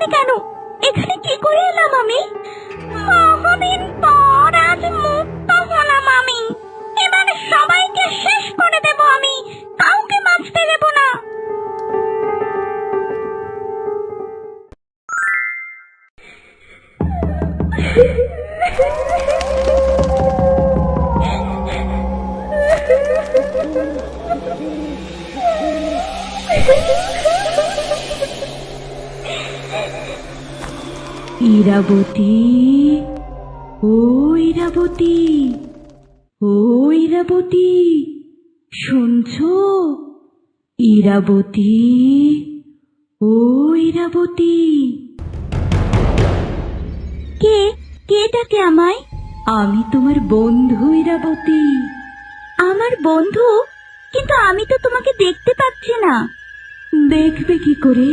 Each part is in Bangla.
এখানে কেন? এখানে কি করে এলাম আমি? বহুদিন পর আজ মুক্ত হলাম আমি। এবার সবাইকে শেষ করে দেব আমি, কাউকে বাঁচতে দেব না। ইরাবতী, ও ইরাবতী, ও ইরাবতী, শুনছো? ইরাবতী, ও ইরাবতী। কে কে ডাকে আমায়? আমি তোমার বন্ধু ইরাবতী। আমার বন্ধু? কিন্তু আমি তো তোমাকে দেখতে পাচ্ছি না। দেখবে কি করে?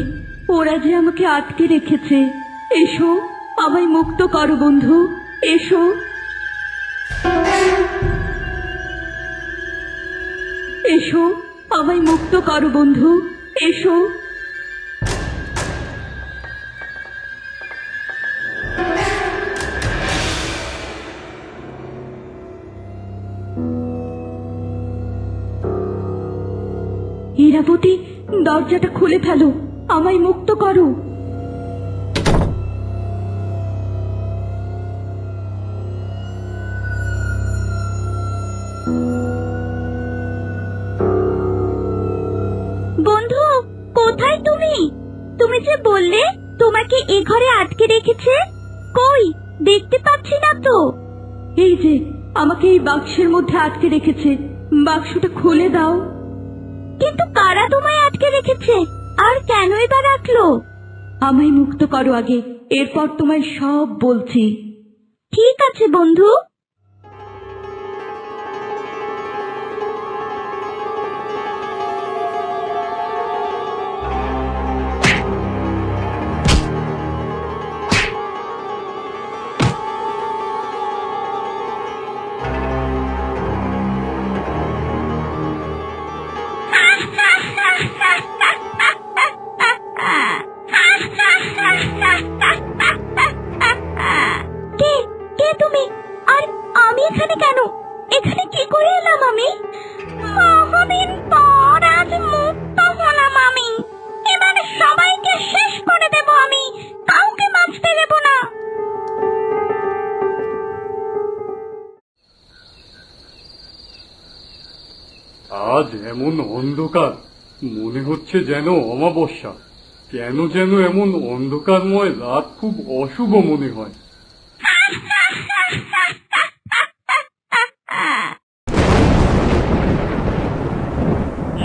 ওরা যে আমাকে আটকে রেখেছে। এসো, আমায় মুক্ত করো বন্ধু, এসো। এসো, আমায় মুক্ত করো বন্ধু, এসো। ইরাবতী, দরজাটা খুলে ফেলো, আমায় মুক্ত করো। বন্ধু, কোথায় তুমি? তুমি যে বললে তোমাকে এ ঘরে আটকে রেখেছে, কই দেখতে পাচ্ছি না তো। এই যে, আমাকে এই বাক্সের মধ্যে আটকে রেখেছে, বাক্সটা খুলে দাও। কিন্তু কারা তোমায় আটকে রেখেছে, আর কেনই বা রাখলো? আমায় মুক্ত করো আগে, এরপর তোমায় সব বলছি। ঠিক আছে বন্ধু। কে কে তুমি? আর আমি এখানে কেন? এখানে কি করে এলাম আমি? বহুদিন পর আজ মুক্ত হলাম আমি। এবার সবাইকে শেষ করে দেব আমি, কাউকে বাঁচতে দেব না। আজ এমন অন্ধকার, মনে হচ্ছে যেন অমাবস্যা। কেন যেন এমন অন্ধকারময় রাত খুব অশুভ মনে হয়।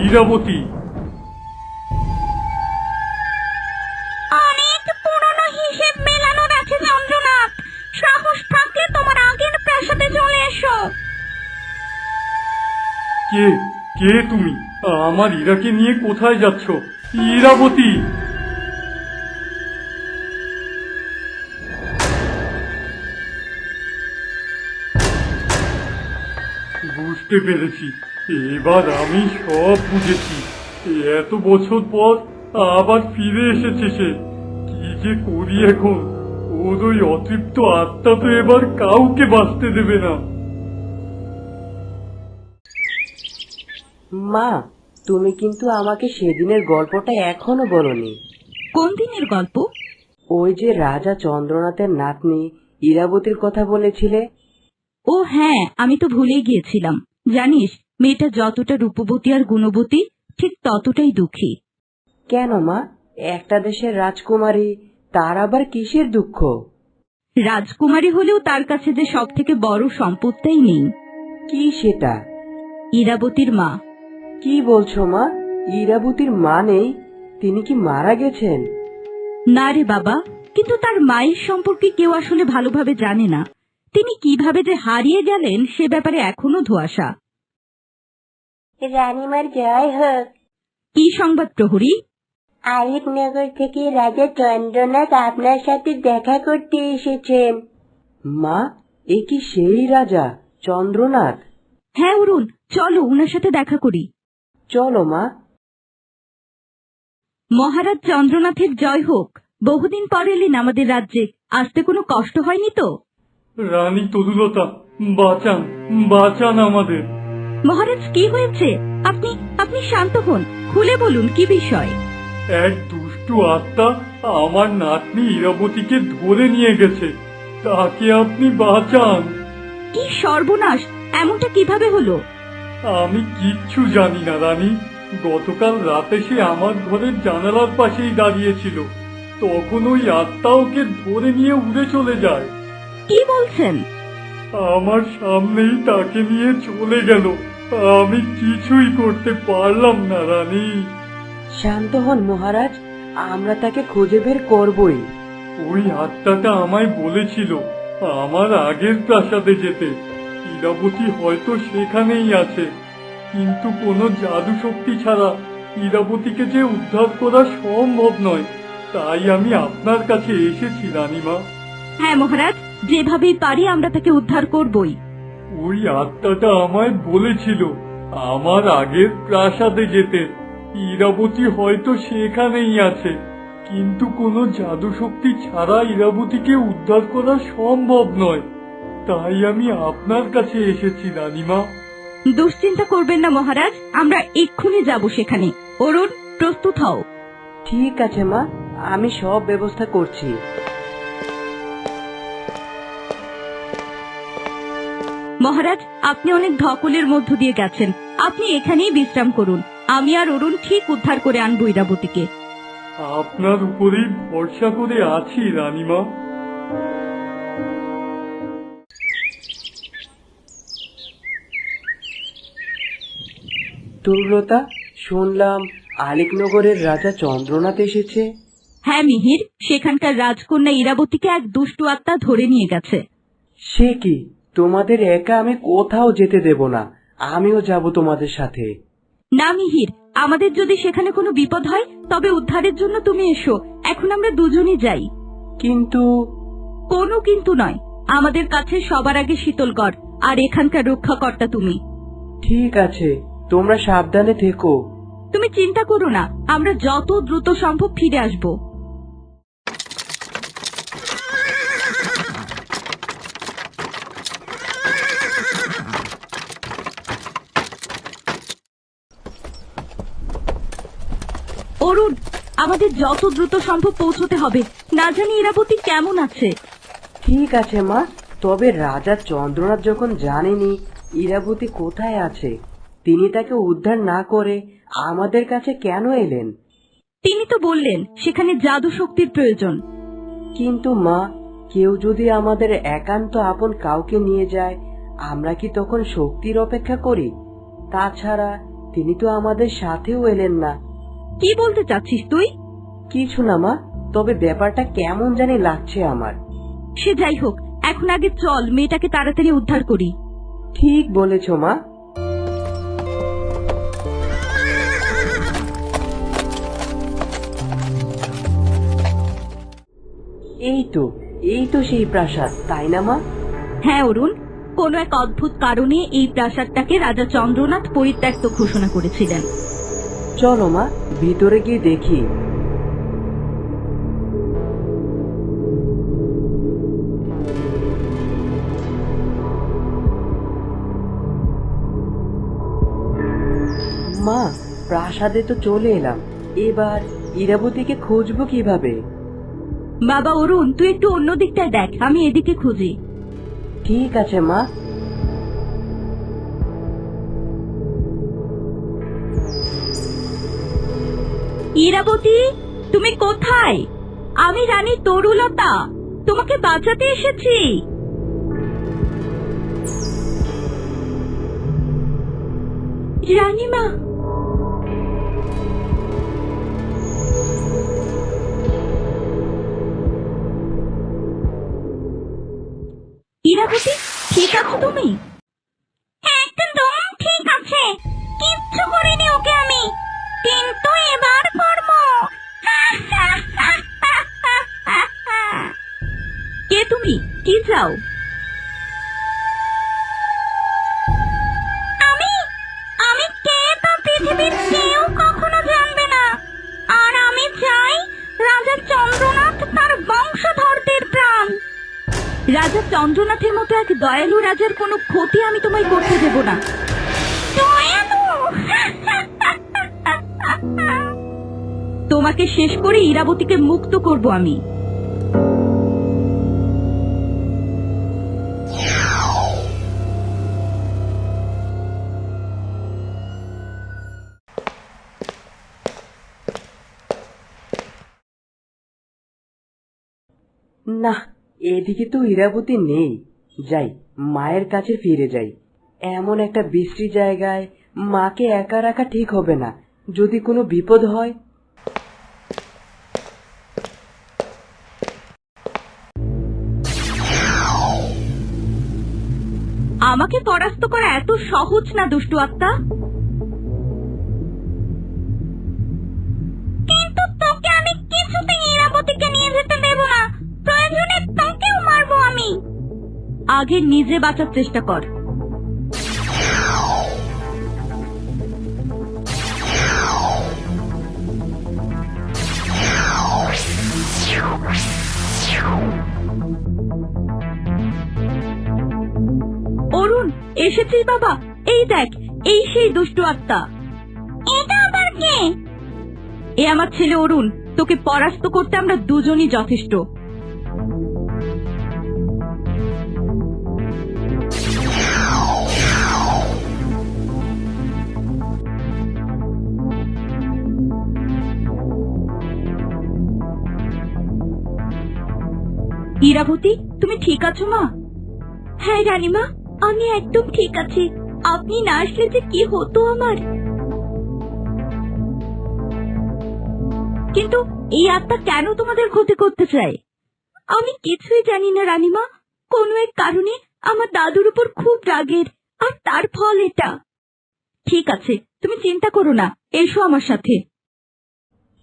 ইরাবতী, অনেক পুরনো হিসেব মেলানোর আছে চন্দ্রনাথ। সাহস থাকলে তোমার আগের প্রাসাদে চলে এসো। কে কে তুমি? আমার ইরাকে নিয়ে কোথায় যাচ্ছ? ইরাবতী, বুঝতে পেরেছি, এবার আমি সব বুঝেছি। এত বছর পর আবার ফিরে এসেছে সে। কি যে করি এখন? ওর ওই অতৃপ্ত আত্মা তো এবার কাউকে বাঁচতে দেবে না। মা, তুমি কিন্তু আমাকে সেদিনের গল্পটা এখনো বলনি। কোন দিনের গল্প? ওই যে রাজা চন্দ্রনাথের নাতনি ইরাবতীর কথা বলেছিলে। ও হ্যাঁ, আমি তো ভুলেই গিয়েছিলাম। জানিস, মেয়েটা যতটা রূপবতী আর গুণবতী, ঠিক ততটাই দুঃখী। কেন মা, একটা দেশের রাজকুমারী, তার আবার কিসের দুঃখ? রাজকুমারী হলেও তার কাছে যে সব থেকে বড় সম্পদটাই নেই। কি সেটা? ইরাবতীর মা। কি বলছো মা? ইরাবতীর মা নেই? তিনি কি মারা গেছেন? না রে বাবা, কিন্তু তার মায়ের সম্পর্কে কেউ আসলে ভালোভাবে জানে না। তিনি কিভাবে যে হারিয়ে গেলেন সে ব্যাপারে এখনো ধোঁয়াশা। রানীমার জয় হোক। কি সংবাদ প্রহরী? আরিফনগর থেকে রাজা চন্দ্রনাথ আপনার সাথে দেখা করতে এসেছেন। মা, এ কি সেই রাজা চন্দ্রনাথ? হ্যাঁ অরুণ, চলো উনার সাথে দেখা করি। চলো মা। মহারাজ চন্দ্রনাথের জয় হোক। বহুদিন পর এলেন আমাদের রাজ্যে, আসতে কোনো কষ্ট হয়নি তো? রানী তরুলতা, বাঁচান, বাঁচান আমাদের। মহারাজ, কি হয়েছে? আপনি আপনি শান্ত হন, খুলে বলুন কি বিষয়। এক দুষ্টু আত্মা আমার নাতনি ইরাবতীকে ধরে নিয়ে গেছে, তাকে আপনি বাঁচান। কি সর্বনাশ! এমনটা কিভাবে হলো? আমি কিচ্ছু জানি না রানী। গতকাল রাতে সে আমার ঘরের জানালার পাশেই দাঁড়িয়েছিল, তখন ওই আত্মা ওকে ধরে নিয়ে উড়ে চলে যায়। কি বলছেন? আমার সামনেই তাকে নিয়ে চলে গেল, আমি কিছুই করতে পারলাম না রানী। শান্ত হন মহারাজ, আমরা তাকে খুঁজে বের করবই। ওই আত্মাটা আমায় বলেছিল আমার আগের প্রাসাদে যেতে, ইরাবতী হয়তো সেখানেই আছে, কিন্তু কোনো জাদু শক্তি ছাড়া ইরাবতীকে যে উদ্ধার করা সম্ভব নয়, তাই আমি আপনার কাছে এসেছি রানীমা। হ্যাঁ মহারাজ, যেভাবেই পারি আমরা তাকে উদ্ধার করবই। ওই আত্মাটা আমায় বলেছিল আমার আগের প্রাসাদে যেতে, ইরাবতী হয়তো সেখানেই আছে, কিন্তু কোনো জাদু শক্তি ছাড়া ইরাবতীকে উদ্ধার করা সম্ভব নয়, তাই আমি আপনার কাছে এসেছি রানীমা। দুশ্চিন্তা করবেন না মহারাজ, আমরা এক্ষুনি যাব সেখানে। অরুণ, প্রস্তুত হও। ঠিক আছে মা, আমি সব ব্যবস্থা করছি। মহারাজ, আপনি অনেক ধকলের মধ্য দিয়ে গেছেন, আপনি এখানেই বিশ্রাম করুন। আমি আর অরুণ ঠিক উদ্ধার করে আনবো ইরাবতীকে। আপনার উপরেই ভরসা করে আছি রানীমা। তরুলতা, শুনলাম আলিকনগরের রাজা চন্দ্রনাথ এসেছে। হ্যাঁ মিহির, সেখানকার রাজকন্যা ইরাবতীকে এক দুষ্টু আত্মা ধরে নিয়ে গেছে। সে কি? তোমাদের একা আমি কোথাও যেতে দেব না, আমিও যাব তোমাদের সাথে। না মিহির, আমাদের যদি সেখানে কোনো বিপদ হয় তবে উদ্ধারের জন্য তুমি এসো, এখন আমরা দুজনই যাই। কিন্তু কোনো কিন্তু নয়, আমাদের কাছে সবার আগে শীতলগড়, আর এখানকার রক্ষাকর্তা তুমি। ঠিক আছে, তোমরা সাবধানে থেকো। তুমি চিন্তা করো না, আমরা যত দ্রুত সম্ভব ফিরে আসব। অরুণ, আমাদের যত দ্রুত সম্ভব পৌঁছতে হবে, না জানি ইরাবতী কেমন আছে। ঠিক আছে মা, তবে রাজা চন্দ্রনাথ যখন জানেনি ইরাবতী কোথায় আছে, তিনি তাকে উদ্ধার না করে আমাদের কাছে কেন এলেন? তিনি তো বললেন সেখানে জাদু শক্তির প্রয়োজন। কিন্তু মা, কেউ যদি আমাদের একান্ত আপন কাউকে নিয়ে যায়, আমরা কি তখন শক্তির অপেক্ষা করি? তাছাড়া তিনি তো আমাদের সাথেও এলেন না। কি বলতে চাচ্ছিস তুই? কিছু না মা, তবে ব্যাপারটা কেমন জানি লাগছে আমার। সে যাই হোক, এখন আগে চল মেয়েটাকে তাড়াতাড়ি উদ্ধার করি। ঠিক বলেছ মা। এই তো সেই প্রাসাদ, তাই না মা? হ্যাঁ অরুণ, কোন এক অদ্ভুত কারণে এই প্রাসাদটাকে রাজা চন্দ্রনাথ পরিত্যক্ত ঘোষণা করেছিলেন। চলো মা, ভিতরে গিয়ে দেখি। মা, প্রাসাদে তো চলে এলাম, এবার ইরাবতীকে খুঁজবো কিভাবে? বাবা অরুণ, তুই একটু অন্য দিকটায় দেখ, আমি এদিকে খুঁজি। ঠিক আছে মা। ইরাবতী, তুমি কোথায়? আমি রানী তরুলতা, তোমাকে বাঁচাতে এসেছি। রানীমা, ইরাবতী, ঠিক আছো তুমি? একদম ঠিক আছে, কিচ্ছু করিনি ওকে আমি, কিন্তু এবার করব। কে তুমি? কি চাও? আমি আমি কে তা পৃথিবীর কেউ কখনো জানবে না, আর আমি চাই রাজা চন্দ্রনাথ চন্দ্রনাথের মতো এক দয়ালু রাজার কোনো ক্ষতি আমি তোমায় করতে দেব না। দয়ালু! তোমাকে শেষ করে ইরাবতীকে মুক্ত করব আমি। না, এদিকে তো ইরাবতী নেই। যাই, মায়ের কাছে ফিরে যাই। এমন একটা বিশ্রী জায়গায় মাকে একা রাখা ঠিক হবে না, যদি কোনো বিপদ হয়। আমাকে পরাস্ত করা এত সহজ না দুষ্টু আত্মা। কিন্তু তোকে আমি কিছুতেই ইরাবতীকে নিয়ে যেতে দেব না। প্রয়োজনে তোকেও মারবো আমি। আগে নিজে বাঁচার চেষ্টা কর। অরুণ, এসেছিস বাবা? এই দেখ, এই সেই দুষ্টু আত্মা। এটা আবার কে? এ আমার ছেলে অরুণ। তোকে পরাস্ত করতে আমরা দুজনই যথেষ্ট। ইরাবতী, তুমি ঠিক আছো মা? হ্যাঁ রানীমা, আমি একদম ঠিক আছি। আপনি না আসলে যে কি হতো আমার। কিন্তু এই আত্মা কেন তোমাদের ক্ষতি করতে চায়? আমি কিছুই জানি না রানীমা। কোনো এক কারণে আমার দাদুর উপর খুব রাগের, আর তার ফল এটা। ঠিক আছে, তুমি চিন্তা করো না, এসো আমার সাথে।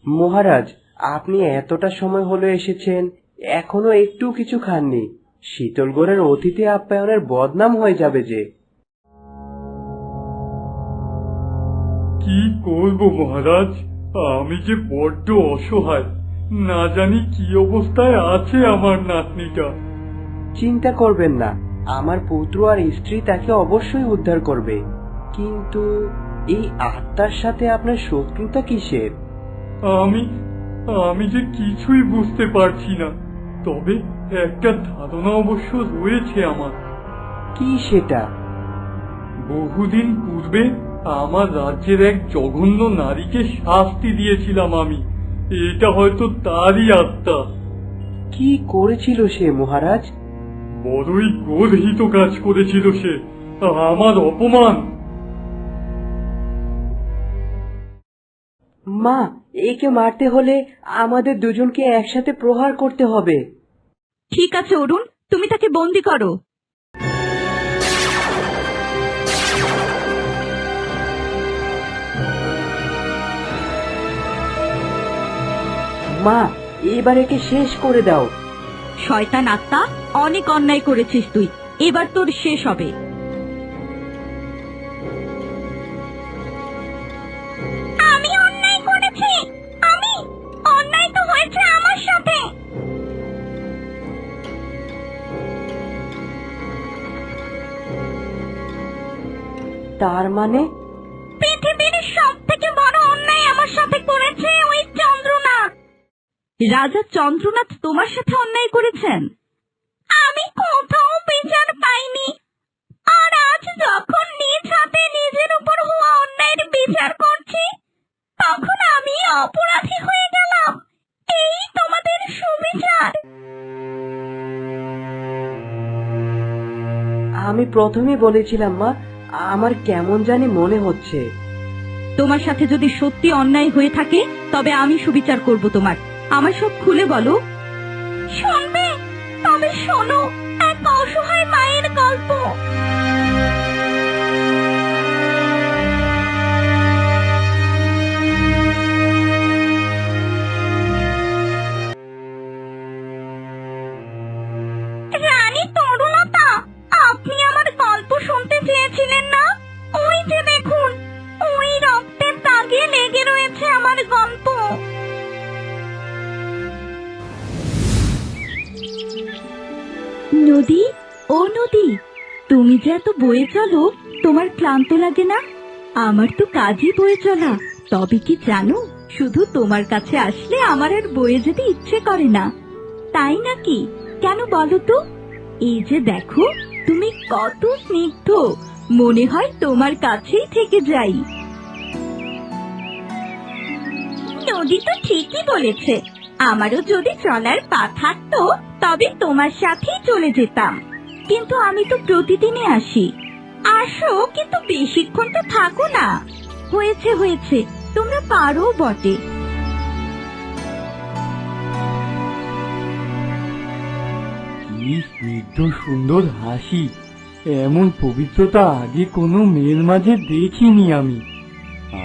মহারাজ, আপনি এতটা সময় হলো এসেছেন, এখনো একটু কিছু খাননি। শীতলগড়ের অতিথি আপ্যায়নের বদনাম হয়ে যাবে যে। কি করব মহারাজ, আমি যে বড্ড অসহায়। না জানি কি অবস্থায় আছে আমার নাতনিটা। চিন্তা করবেন না, আমার পুত্র আর স্ত্রী তাকে অবশ্যই উদ্ধার করবে। কিন্তু এই আত্মার সাথে আপনার শত্রুতা কিসের? আমি যে কিছুই বুঝতে পারছি না। তবে একটা ধারণা অবশ্য রয়েছে আমার। কি সেটা? বহুদিন পূর্বে আমার রাজ্যের এক জঘন্য নারীকে শাস্তি দিয়েছিলাম আমি। এটা হয়তো তারই আত্মা। কি করেছিল সে মহারাজ? বড়ই গর্হিত কাজ করেছিল সে, আমার অপমান। মা, একে মারতে হলে আমাদের দুজনকে একসাথে প্রহার করতে হবে। ঠিক আছে অরুণ, তুমি তাকে বন্দি করো। মা, এবার একে শেষ করে দাও। শয়তান আত্মা, অনেক অন্যায় করেছিস তুই। এবার তোর শেষ হবে। আমি অন্যায় করেছি? আমি? অন্যায় তো হয়েছে আমার সাথে। তার মানে? পৃথিবীর সবথেকে বড় অন্যায় আমার সাথে করেছে ওই চন্দ্রনাথ। রাজা চন্দ্রনাথ তোমার সাথে অন্যায় করেছেন? আমি কোথাও বিচার পাইনি। আর আজ যখন নিজ হাতে নিজের উপর হওয়া অন্যায়ের বিচার করছি, তখন আমি অপরাধী হয়ে গেলাম। এই তোমাদের সুবিচার। আমি প্রথমে বলেছিলাম মা, আমার কেমন জানি মনে হচ্ছে। তোমার সাথে যদি সত্যি অন্যায় হয়ে থাকে, তবে আমি সুবিচার করব তোমার। আমার সব খুলে বলো। শুনবে? তবে শোনো এক অসহায় মায়ের গল্প। রানী তরুণতা, আপনি আমার গল্প শুনতে চেয়েছিলেন না? ওই যে দেখুন, ওই রক্তের দাগে লেগে রয়েছে আমার গল্প। নদী, নদী, তুমি যে এত বয়ে চলো, তোমার ক্লান্ত লাগে না? আমার তো কাজই বয়ে চলা। তবে কি জানো, শুধু তোমার কাছে আসলে আমার আর বয়ে যেতে ইচ্ছে করে না। তাই নাকি? কেন বলো তো? এই যে দেখো, তুমি কত স্নিগ্ধ, মনে হয় তোমার কাছেই থেকে যাই। নদী তো ঠিকই বলেছে, আমারও যদি চলার পা থাকতো তবে তোমার সাথেই চলে যেতাম। কিন্তু আমি তো প্রতিদিনই আসি। আসো, কিন্তু বেশিক্ষণ তো থাকো না। হয়েছে হয়েছে, তোমরা পারো বটে। কি স্নিগ্ধ সুন্দর হাসি! এমন পবিত্রতা আগে কোনো মেয়ের মাঝে দেখিনি আমি।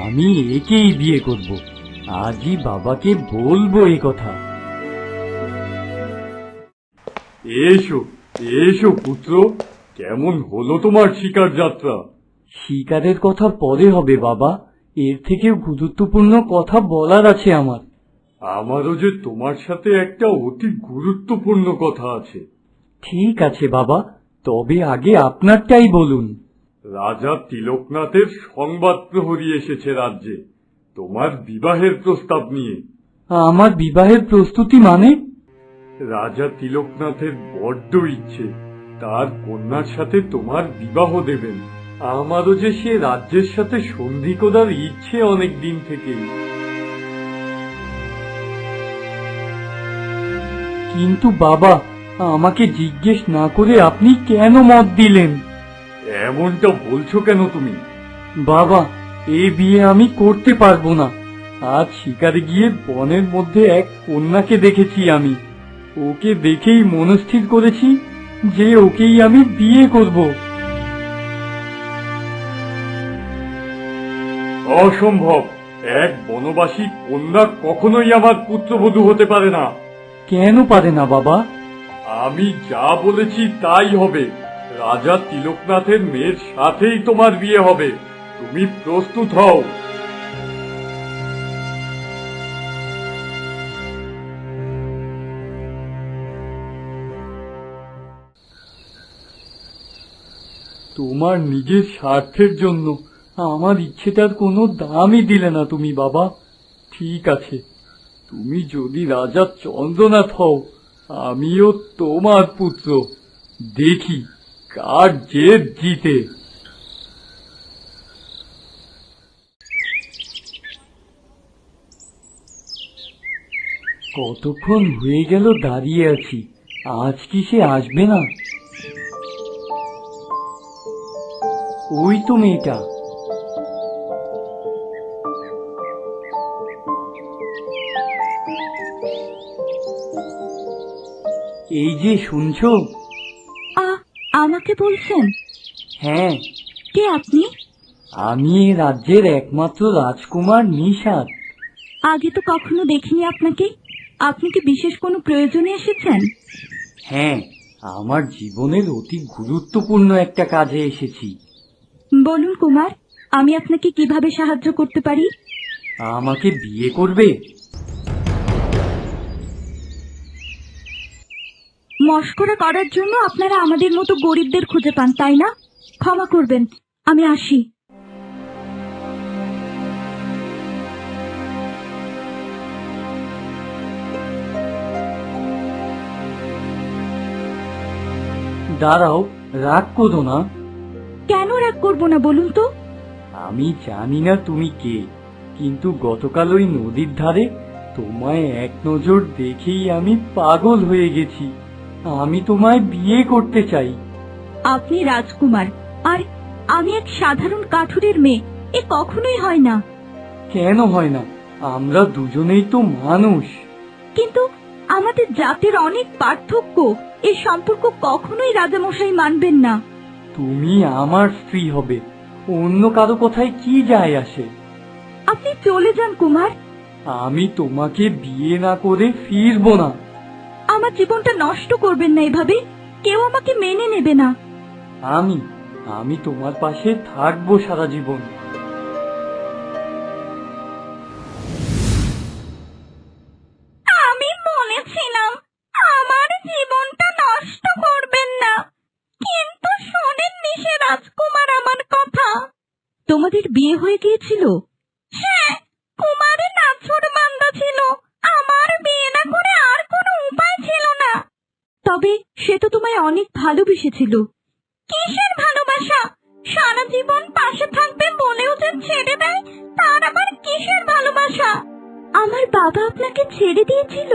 আমি একেই বিয়ে করব। আজই বাবাকে বলবো এ কথা। এসো এসো পুত্র, কেমন হলো তোমার শিকার যাত্রা? শিকারের কথা পরে হবে বাবা, এর থেকে গুরুত্বপূর্ণ কথা বলার আছে আমার। আমারও যে তোমার সাথে একটা অতি গুরুত্বপূর্ণ কথা আছে। ঠিক আছে বাবা, তবে আগে আপনারটাই বলুন। রাজা তিলকনাথের সংবাদ প্রহরী এসেছে রাজ্যে, তোমার বিবাহের প্রস্তাব নিয়ে। আমার বিবাহের প্রস্তুতি মানে? রাজা তিলকনাথের বড্ড ইচ্ছে তার কন্যার সাথে তোমার বিবাহ দেবেন। আমারও যে সে রাজ্যের সাথে সন্ধি করার ইচ্ছে অনেক দিন থেকেই। কিন্তু বাবা, আমাকে জিজ্ঞেস না করে আপনি কেন মত দিলেন? এমনটা বলছো কেন তুমি? বাবা, এই বিয়ে আমি করতে পারবো না। আজ শিকারে গিয়ে বনের মধ্যে এক কন্যাকে দেখেছি আমি। ওকে দেখেই মনস্থির করেছি যে ওকেই আমি বিয়ে করব। অসম্ভব! এক বনবাসী কন্যা কখনোই আমার পুত্রবধূ হতে পারে না। কেন পারে না বাবা? আমি যা বলেছি তাই হবে। রাজা তিলকনাথের মেয়ের সাথেই তোমার বিয়ে হবে। তুমি প্রস্তুত হও। তোমার নিজের স্বার্থের জন্য আমার ইচ্ছেটার কোনো দামই দিলে না তুমি বাবা। ঠিক আছে, তুমি যদি রাজা চন্দ্রনাথ হও, আমিও তোমার পুত্র। দেখি কার জেদ জিতে। কতক্ষণ হয়ে গেল দাঁড়িয়ে আছি, আজ কি সে আসবে না? ওই তো মেয়েটা। এই যে শুনছো? আমাকে বলছেন? হ্যাঁ। কে আপনি? আমি এই রাজ্যের একমাত্র রাজকুমার নিশাদ। আগে তো কখনো দেখিনি আপনাকে। আপনি কি বিশেষ কোনো প্রয়োজনে এসেছেন? হ্যাঁ, আমার জীবনের অতি গুরুত্বপূর্ণ একটা কাজে এসেছি। বলুন কুমার, আমি আপনাকে কিভাবে সাহায্য করতে পারি? আমাকে বিয়ে করবে? মশকরা করার জন্য আপনারা আমাদের মতো গরিবদের খুঁজে পান, তাই না? ক্ষমা করবেন, আমি আসি। দাঁড়াও, রাগ করো না। কেন রাগ করবো না বলুন তো? আমি জানি না তুমি কে, কিন্তু গতকাল ওই নদীর ধারে তোমায় এক নজর দেখেই আমি পাগল হয়ে গেছি। আমি তোমায় বিয়ে করতে চাই। আপনি রাজকুমার আর আমি এক সাধারণ কাঠুরের মেয়ে, এ কখনোই হয় না। কেন হয় না? আমরা দুজনেই তো মানুষ। কিন্তু আমাদের জাতের অনেক পার্থক্য, এই সম্পর্ক কখনোই রাজামশাই মানবেন না। তুমি আমার স্ত্রী হবে, অন্য কারো কথায় কি যায় আসে? আপনি চলে যান কুমার। আমি তোমাকে বিয়ে না করে ফিরবো না। আমার জীবনটা নষ্ট করবেন না এভাবে, কেউ আমাকে মেনে নেবে না। আমি তোমার পাশে থাকবো সারা জীবন। আমি বলেছিলাম আমার জীবনটা নষ্ট করবেন না, সে রাজকুমার আমার কথা। তোমাদের বিয়ে হয়ে গিয়েছিল? হ্যাঁ, কুমারী নাছোড়বান্দা ছিল। আমার বিয়ে না করে আর কোনো উপায় ছিল না। তবে সে তো তোমায় অনেক ভালোবেসেছিল। কিসের ভালোবাসা? সারা জীবন পাশে থাকবে বলেও যে ছেড়ে দেয়, তার আবার কিসের ভালোবাসা? আমার বাবা আপনাকে ছেড়ে দিয়েছিল?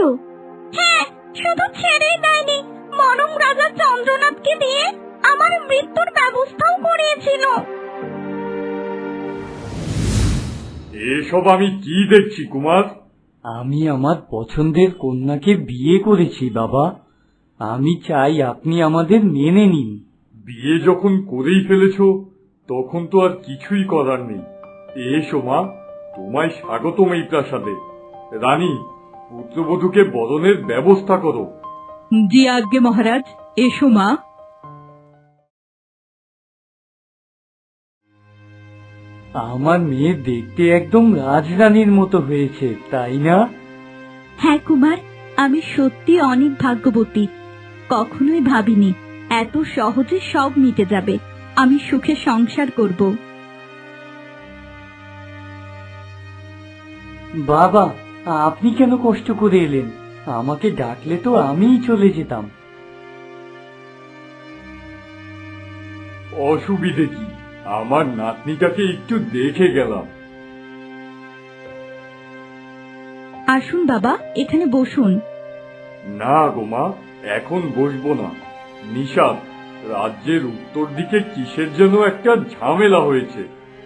হ্যাঁ, শুধু ছেড়েই দেয়নি, বরং রাজা চন্দ্রনাথকে দিয়ে আমার মৃত্যুর ব্যবস্থাও করিয়েছিল। এসব আমি কি দেখছি কুমার? আমি আমার পছন্দের কন্যাকে বিয়ে করেছি বাবা। আমি চাই আপনি আমাদের মেনে নিন। বিয়ে যখন করেই ফেলেছো তখন তো আর কিছুই করার নেই। এসো মা, তোমায় স্বাগতম এই প্রাসাদে। রানী, পুত্রবধূকে বরণের ব্যবস্থা করো। জি আজ্ঞে মহারাজ, এসো মা। আমার মেয়ে দেখতে একদম রাজরানীর মতো হয়েছে, তাই না? হ্যাঁ কুমার, আমি সত্যি অনেক ভাগ্যবতী। কখনোই ভাবিনি এত সহজে সব মিটে যাবে। আমি সুখে সংসার করব। বাবা, আপনি কেন কষ্ট করে এলেন? আমাকে ডাকলে তো আমিই চলে যেতাম। অসুবিধে কি? আমার নাতনিটাকে একটু দেখে গেলাম। আসুন বাবা, এখানে বসুন। না গো মা, এখন বসবো না। নিশাদ, রাজ্যের উত্তর দিকে কিসের যেন একটা ঝামেলা হয়েছে।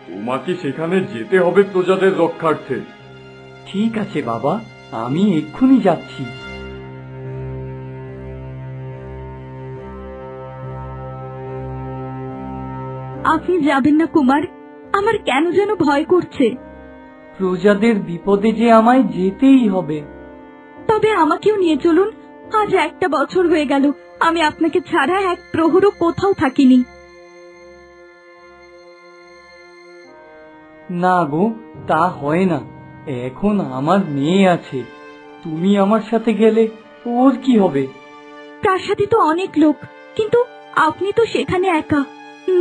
তোমাকে সেখানে যেতে হবে প্রজাদের রক্ষার্থে। ঠিক আছে বাবা, আমি এক্ষুনি যাচ্ছি। আপনি যাবেন না কুমার, আমার কেন যেন ভয় করছে। প্রজাদের বিপদে যে আমায় যেতেই হবে। তবে আমাকেও নিয়ে চলুন। আজ 1 বছর হয়ে গেল আমি আপনাকে ছাড়া এক প্রহরও কোথাও থাকিনি। না গো, তা হয় না। এখন আমার মেয়ে আছে, তুমি আমার সাথে গেলে ওর কি হবে? প্রাসাদে তো অনেক লোক, কিন্তু আপনি তো সেখানে একা।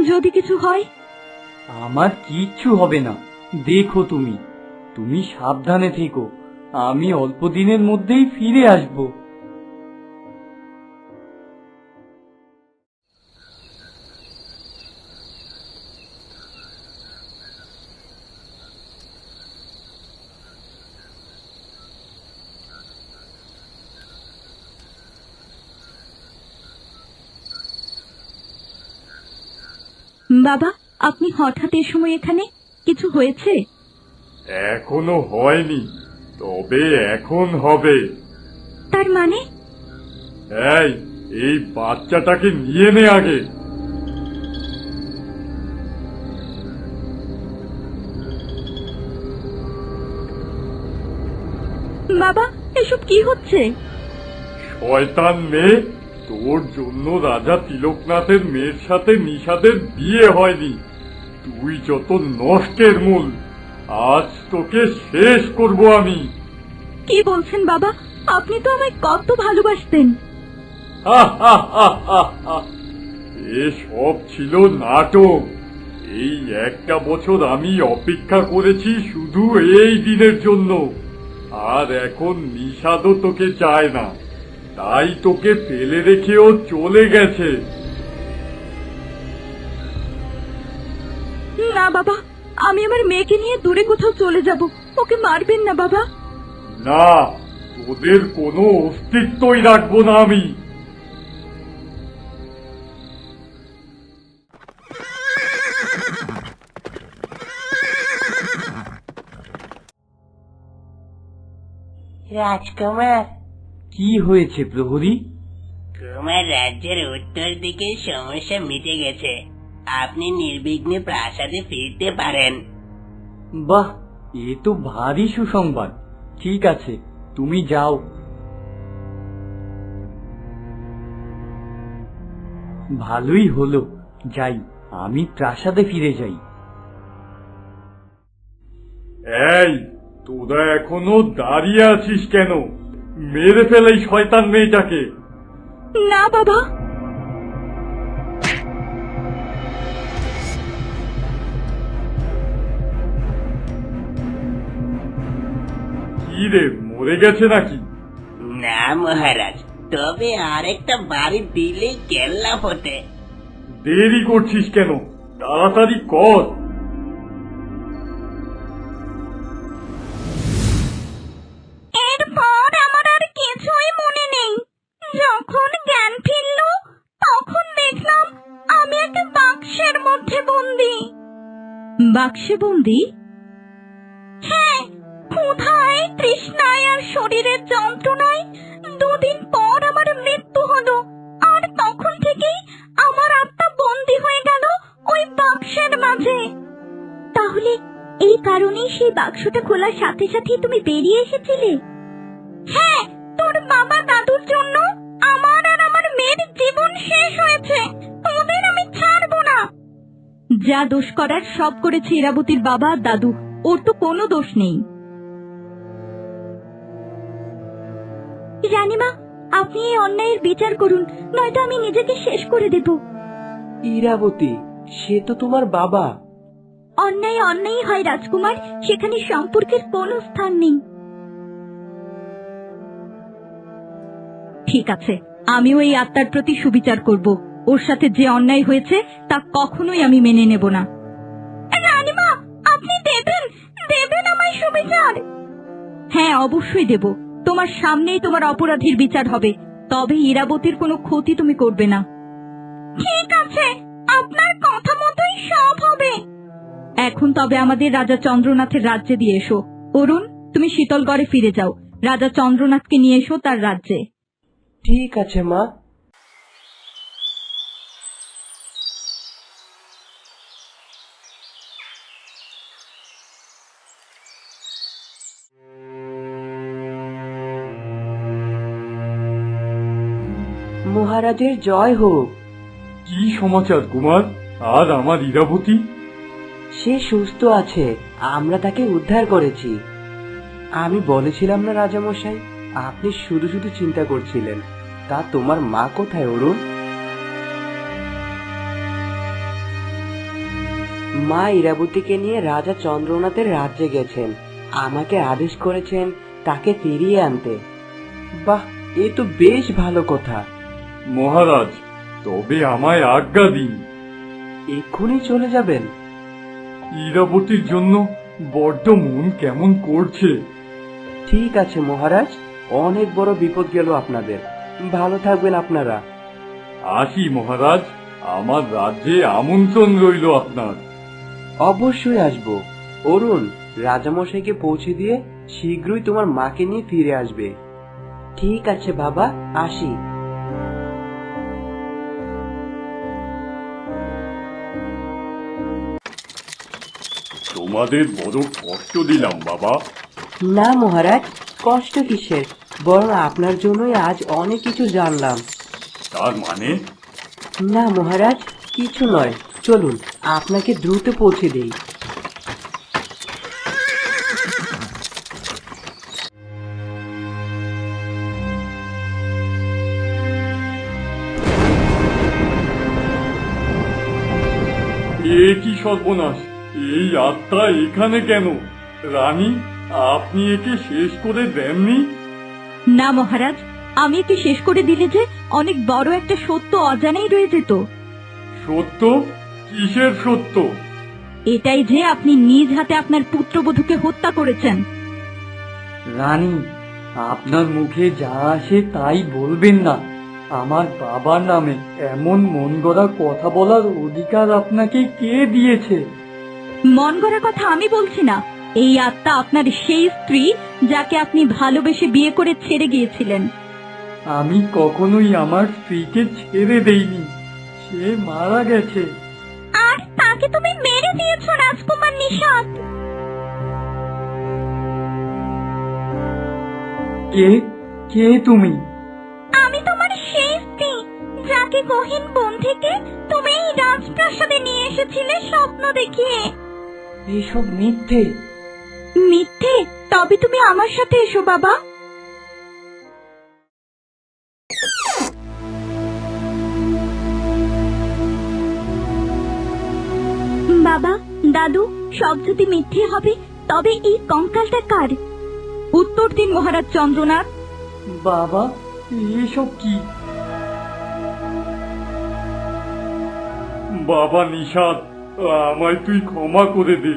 যদি কিছু হয়? আমার কিচ্ছু হবে না। দেখো তুমি, তুমি সাবধানে থেকো। আমি অল্প দিনের মধ্যেই ফিরে আসব। বাবা, আপনি হঠাৎ এ সময় এখানে? কিছু হয়েছে? এখনো হয়নি, তবে এখন হবে। তার মানে? এই বাচ্চাটাকে নিয়ে নে আগে। বাবা, এসব কি হচ্ছে? শয়তান মেয়ে, তোর জন্য রাজা তিলকনাথের মেয়ের সাথে নিশাদের বিয়ে হয়নি। তুই যত নষ্টের মূল, আজ তোকে শেষ করব আমি। কি বলছেন বাবা? আপনি তো আমায় কত ভালোবাসতেন। এসব ছিল নাটক। এই 1 বছর আমি অপেক্ষা করেছি শুধু এই দিনের জন্য। আর এখন নিশাদও তোকে চায় না, তাই তোকে ফেলে রেখেও চলে গেছে। না বাবা, আমি আমার মেয়েকে নিয়ে দূরে কোথাও চলে যাব। ওকে মারবেন না বাবা। না, তোদের কোনো অস্তিত্বই রাখবো না আমি। রাজকুমার, কি হয়েছে প্রহরী? তোমার রাজ্যের উত্তর দিকে সমস্যা মিটে গেছে। আপনি নির্বিঘ্নে প্রাসাদে ফিরতে পারেন। বাহ, এ তো ভারী সুসংবাদ। ঠিক আছে, তুমি যাও। ভালোই হলো, যাই, আমি প্রাসাদে ফিরে যাই। তোরা এখনো দাঁড়িয়ে আছিস কেন? মেরে ফেলে এই শয়তান মেয়েটাকে। না বাবা। কি রে, মরে গেছে নাকি? না মহারাজ, তবে আরেকটা বাড়ি দিলে কেল্লা ফোটে। দেরি করছিস কেন? তাড়াতাড়ি কর। এরপর আমার আর কিছুই মনে নেই। যখন জ্ঞান ফিরল তখন দেখলাম আমি একটা বাক্সের মধ্যে বন্দি। বাক্সে বন্দি? হ্যাঁ, ক্ষুধায়, তৃষ্ণায় আর শরীরের যন্ত্রণায় 2 দিন পর আমার মৃত্যু হলো। আর তখন থেকেই আমার আত্মা বন্দি হয়ে গেল ওই বাক্সের মাঝে। তাহলে এই কারণেই সেই বাক্সটা খোলার সাথে সাথেই তুমি বেরিয়ে এসেছিলে? হ্যাঁ, তোর বাবা দাদুর জন্য আমার আর আমার মেয়ের জীবন শেষ হয়েছে। তোদের আমি ছাড়বো না। যা দোষ করার সব করেছে ইরাবতীর বাবা আর দাদু, ওর তো কোনো দোষ নেই। রানীমা, আপনি এই অন্যায়ের বিচার করুন, নয়তো আমি নিজেকে শেষ করে দেব। ইরাবতী, সে তো তোমার বাবা। অন্যায় অন্যায় হয় রাজকুমার, সেখানে সম্পর্কের কোনো স্থান নেই। ঠিক আছে, আমিও এই আত্মার প্রতি সুবিচার করব। ওর সাথে যে অন্যায় হয়েছে তা কখনোই আমি মেনে নেব না। রানীমা, আপনি দেবেন দেবেন আমায় সুবিচার? হ্যাঁ, অবশ্যই দেব। তোমার সামনেই তোমার অপরাধীর বিচার হবে, তবে ইরাবতীর কোনো ক্ষতি তুমি করবে না। ঠিক আছে, আপনার কথা মতোই সব হবে। এখন তবে আমাদের রাজা চন্দ্রনাথের রাজ্যে দিয়ে এসো। অরুণ, তুমি শীতলগড়ে ফিরে যাও, রাজা চন্দ্রনাথকে নিয়ে এসো তার রাজ্যে। ঠিক আছে মা। মহারাজের জয় হোক। কি সমাচার কুমার? আর আমার ইরাবতী? সে সুস্থ আছে, আমরা তাকে উদ্ধার করেছি। আমি বলেছিলাম না রাজামশাই, আপনি শুধু শুধু চিন্তা করছিলেন। তা তোমার মা কোথায় অরুণ? মা ইরাবতীকে নিয়ে রাজা চন্দ্রনাথের রাজ্যে গেছেন। আমাকে আদেশ করেছেন তাকে ফিরিয়ে আনতে। বাহ, এ তো বেশ ভালো কথা। মহারাজ, তবে আমায় আজ্ঞা দিন। এক্ষুনি চলে যাবেন? ইরাবতীর জন্য বড্ড মন কেমন করছে। ঠিক আছে মহারাজ, অনেক বড় বিপদ গেল আপনাদের। ভালো থাকবেন আপনারা। আসি মহারাজ, আমার রাজ্যে আমন্ত্রণ রইল আপনার। অবশ্যই আসবো। অরুণ, রাজামশাইকে পৌঁছে দিয়ে শীঘ্রই তোমার মাকে নিয়ে ফিরে আসবে। ঠিক আছে বাবা, আসি। তোমাদের বড় কষ্ট দিলাম বাবা। না মহারাজ, কষ্ট কিসের, বরং আপনার জন্যই আজ অনেক কিছু জানলাম। তার মানে? না মহারাজ, কিছু নয়, চলুন আপনাকে দ্রুত পৌঁছে দেই। এ কি সর্বনাশ! এই আত্মা এখানে কেন? রানী, আপনি একে শেষ করে দেননি? না মহারাজ, আমি একে শেষ করে দিলে যে অনেক বড় একটা সত্য অজানাই রয়ে যেত। সত্য? কিসের সত্য? এটাই যে আপনি নিজ হাতে আপনার পুত্রবধূকে হত্যা করেছেন। রানী, আপনার মুখে যা আসে তাই বলবেন না। আমার বাবার নামে এমন মন গড়া কথা বলার অধিকার আপনাকে কে দিয়েছে? মন গড়া কথা আমি বলছি না। এই আত্মা আপনার সেই স্ত্রী যাকে আপনি ভালোবেসে বিয়ে করে ছেড়ে গিয়েছিলেন। আমি কখনোই আমার স্ত্রীকে ছেড়ে দেইনি, সে মারা গেছে। আর তাকে তুমি মেরে দিয়েছো রাজকুমার নিশাত। কে কে তুমি? আমি তোমার সেই স্ত্রী যাকে গহীন বন থেকে তুমি এই রাজপ্রাসাদে নিয়ে এসেছিলে স্বপ্ন দেখিয়ে। এসব মিথ্যে। মিথ্যে? তবে তুমি আমার সাথে এসো বাবা। বাবা, দাদু, সব যদি মিথ্যে হবে তবে এই কঙ্কালটা কার? উত্তর দিন মহারাজ চন্দ্রনাথ। বাবা, এসব কি? বাবা নিষাদ, আমায় তুই ক্ষমা করে দে।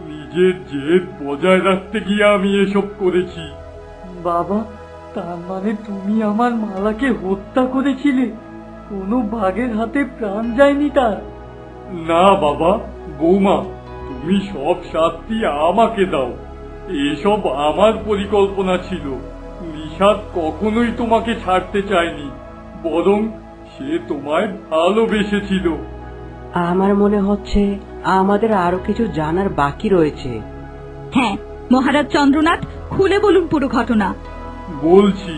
নিজের জেদ বজায় রাখতে গিয়ে আমি এসব করেছি। বাবা, তার মানে তুমি আমার মালাকে হত্যা করেছিলে? কোনো বাঘের হাতে প্রাণ যায়নি তার? না বাবা, বৌমা, তুমি সব শাস্তি আমাকে দাও। এসব আমার পরিকল্পনা ছিল। নিষাদ কখনোই তোমাকে ছাড়তে চায়নি, বরং সে তোমায় ভালোবেসেছিল। আমার মনে হচ্ছে আমাদের আরো কিছু জানার বাকি রয়েছে। হ্যাঁ মহারাজ চন্দ্রনাথ, খুলে বলুন পুরো ঘটনা। বলছি,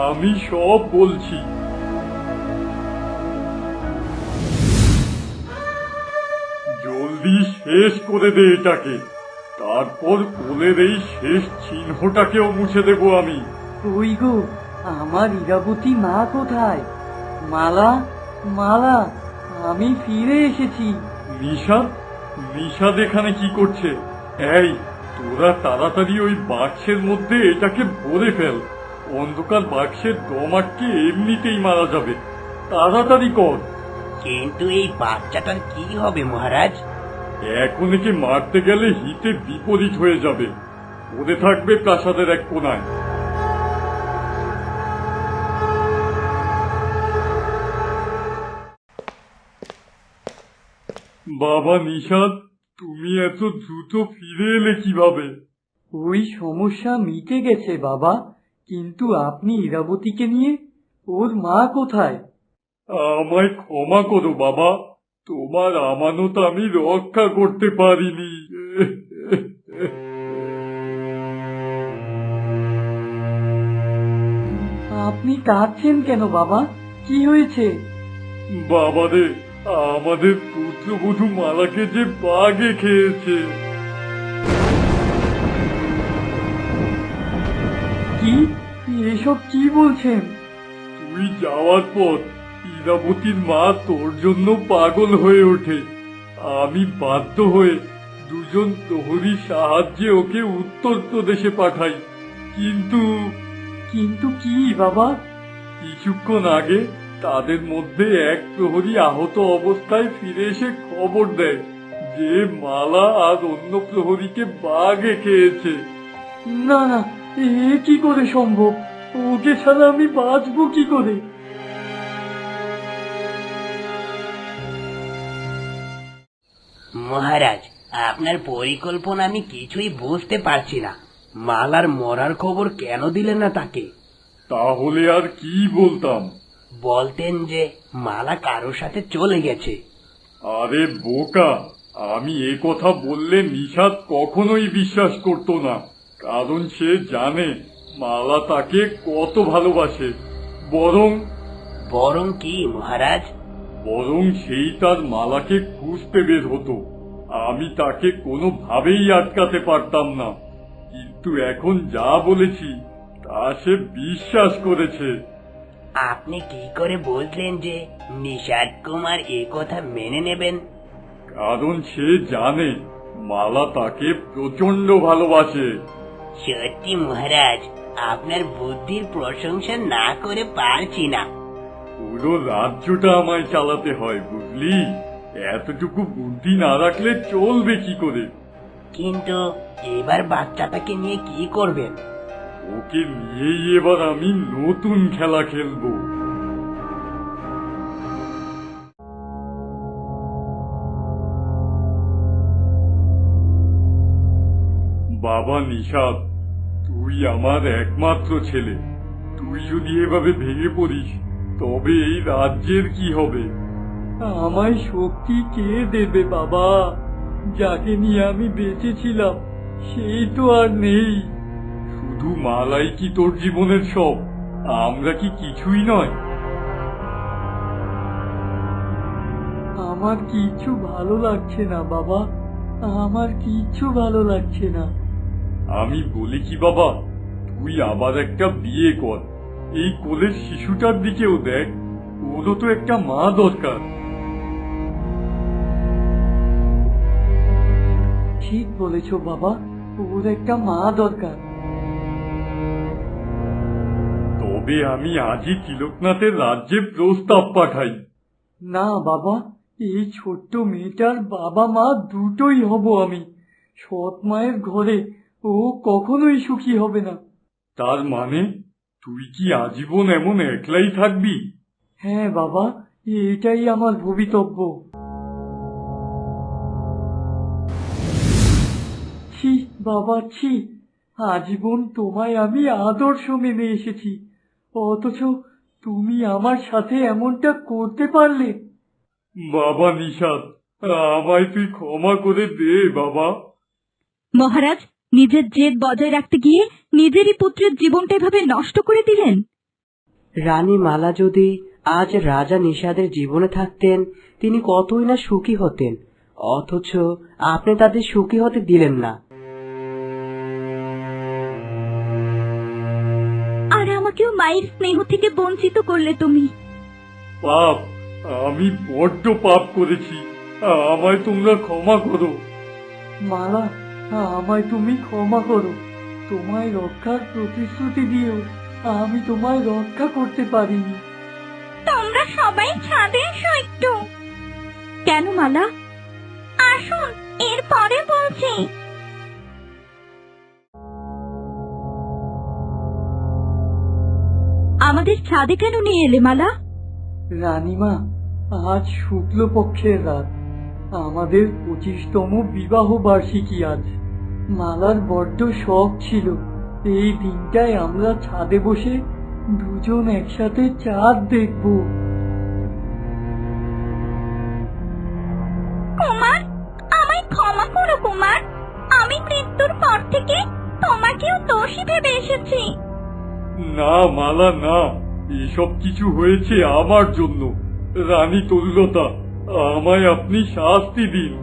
আমি সব বলছি। জলদি শেষ করে দে এটাকে, তারপর কোলের এই শেষ চিহ্নটাকেও মুছে দেব আমি। ওই গো, আমার ইরাবতী মা কোথায়? মালা, মালা, আমি ফিরে এসেছি। নিষাদ, নিষাদ এখানে কি করছে? এই, তোরা তাড়াতাড়ি ওই বাক্সের মধ্যে এটাকে ভরে ফেল। অন্ধকার বাক্সের দম আটকে এমনিতেই মারা যাবে। তাড়াতাড়ি কর। কিন্তু এই বাচ্চাটার কি হবে মহারাজ? এখন একে মারতে গেলে হিতে বিপরীত হয়ে যাবে। পড়ে থাকবে প্রাসাদের এক কোনায়। বাবা নিষাদ, তুমি এত দ্রুত ফিরে এলে কিভাবে? ওই সমস্যা মিটে গেছে বাবা, কিন্তু আপনি ইরাবতীকে নিয়ে? ওর মা কোথায়? আমায় ক্ষমা করো বাবা, তোমার আমানত আমি রক্ষা করতে পারিনি। আপনি কাঁদছেন কেন বাবা? কি হয়েছে? বাবারে, আমাদের পুত্রবধূ মালাকে যে বাঘে খেয়েছে। কি? এসব কি বলছেন? তুই যাওয়ার পর ইরাবতীর মা তোর জন্য পাগল হয়ে ওঠে। আমি বাধ্য হয়ে দুজন প্রহরীর সাহায্যে ওকে উত্তর প্রদেশে পাঠাই। কিন্তু কিন্তু কি বাবা? কিছুক্ষণ আগে তাদের মধ্যে এক প্রহরী আহত অবস্থায় ফিরে এসে খবর দেয় যে মালা আর অন্য প্রহরীকে বাঘে খেয়েছে। না না, এ কি করে সম্ভব? ওকে ছাড়া আমি বাঁচবো কি করে? মহারাজ, আপনার পরিকল্পনা আমি কিছুই বুঝতে পারছি না। মালার মরার খবর কেন দিলেন না তাকে? তাহলে আর কি বলতাম? বলতেন যে মালা কারোর সাথে চলে গেছে। আরে বোকা, আমি এ কথা বললে নিষাদ কখনোই বিশ্বাস করত না, কারণ সে জানে মালা তাকে কত ভালোবাসে। বরং কি মহারাজ? বরং সেই তার মালাকে খুঁজতে বের হতো। আমি তাকে কোনোভাবেই আটকাতে পারতাম না, কিন্তু এখন যা বলেছি তা সে বিশ্বাস করেছে। আপনি কি করে বুঝলেন যে নিষাদ কুমার এ কথা মেনে নেবেন? কারণ সে জানে মালা তাকে প্রচন্ড ভালোবাসে। সত্যি মহারাজ, আপনার বুদ্ধির প্রশংসা না করে পারছি না। পুরো রাজ্যটা আমায় চালাতে হয়, বুঝলি? এতটুকু বুদ্ধি না রাখলে চলবে কি করে? কিন্তু এবার বাচ্চাটাকে নিয়ে কি করবেন? ওকে নিয়েই এবার আমি নতুন খেলা খেলবো। বাবা নিষাদ, তুই আমার একমাত্র ছেলে। তুই যদি এভাবে ভেঙে পড়িস তবে এই রাজ্যের কি হবে? আমায় শক্তি কে দেবে বাবা? যাকে নিয়ে আমি বেঁচেছিলাম সেই তো আর নেই। শুধু মালাই কি তোর জীবনের সব? আমরা কি কিছুই নয়? আমার কিচ্ছু ভালো লাগছে না বাবা, আমার কিচ্ছু ভালো লাগছে না। আমি বলি কি বাবা, তুই আবার একটা বিয়ে কর। এই কোলের শিশুটার দিকেও দেখ, ওরও তো একটা মা দরকার। ঠিক বলেছো বাবা, ওর একটা মা দরকার। তবে আমি আজই তিলকনাথের রাজ্যে প্রস্তাব পাঠাই। না বাবা, এই ছোট্ট মেয়েটার বাবা মা দুটোই হব আমি। সৎ মায়ের ঘরে ও কখনোই সুখী হবে না। তার মানে তুই কি আজীবন এমন একলাই থাকবি? হ্যাঁ বাবা, এটাই আমার ভবিতব্য। ছি বাবা ছি, আজীবন তোমায় আমি আদর্শ মেনে এসেছি, অথচ তুমি আমার সাথে এমনটা করতে পারলে। বাবা নিষাদ, আমায় তুই ক্ষমা করে দে বাবা। মহারাজ, নিজের জেদ বজায় রাখতে গিয়ে নিজেরই পুত্রের জীবনটা এভাবে নষ্ট করে দিলেন। রানী মালা যদি আজ রাজা নিষাদের জীবনে থাকতেন, তিনি কতই না সুখী হতেন, অথচ আপনি তাদের সুখী হতে দিলেন না। আর আমাকেও মায়ের স্নেহ থেকে বঞ্চিত করলে তুমি। পাপ, আমি বড্ড পাপ করেছি, আমায় তোমরা ক্ষমা করো। মালা, আমায় তুমি ক্ষমা করো। তোমায় রক্ষার প্রতিশ্রুতি দিয়েও আমি তোমায় রক্ষা করতে পারিনি। তোমরা সবাই ছাদে এসো একটু। কেন মালা? আসুন, এরপরে বলছি। আমাদের ছাদে কেন নিয়ে এলে মালা? রানীমা, আজ শুক্লপক্ষের রাত, আমাদের 25তম বিবাহ বার্ষিকী আজ। মালার বড্ড শখ ছিল এই দিনটায় আমরা ছাদে বসে দুজন একসাথে চাঁদ দেখব। কুমার, আমায় ক্ষমা করো কুমার। আমি মৃত্যুর পর থেকে তোমাকেও দোষী ভেবে এসেছি। না মালা, না, এসব কিছু হয়েছে আমার জন্য। রানী তরুলতা, আমায় আপনি শাস্তি দিন।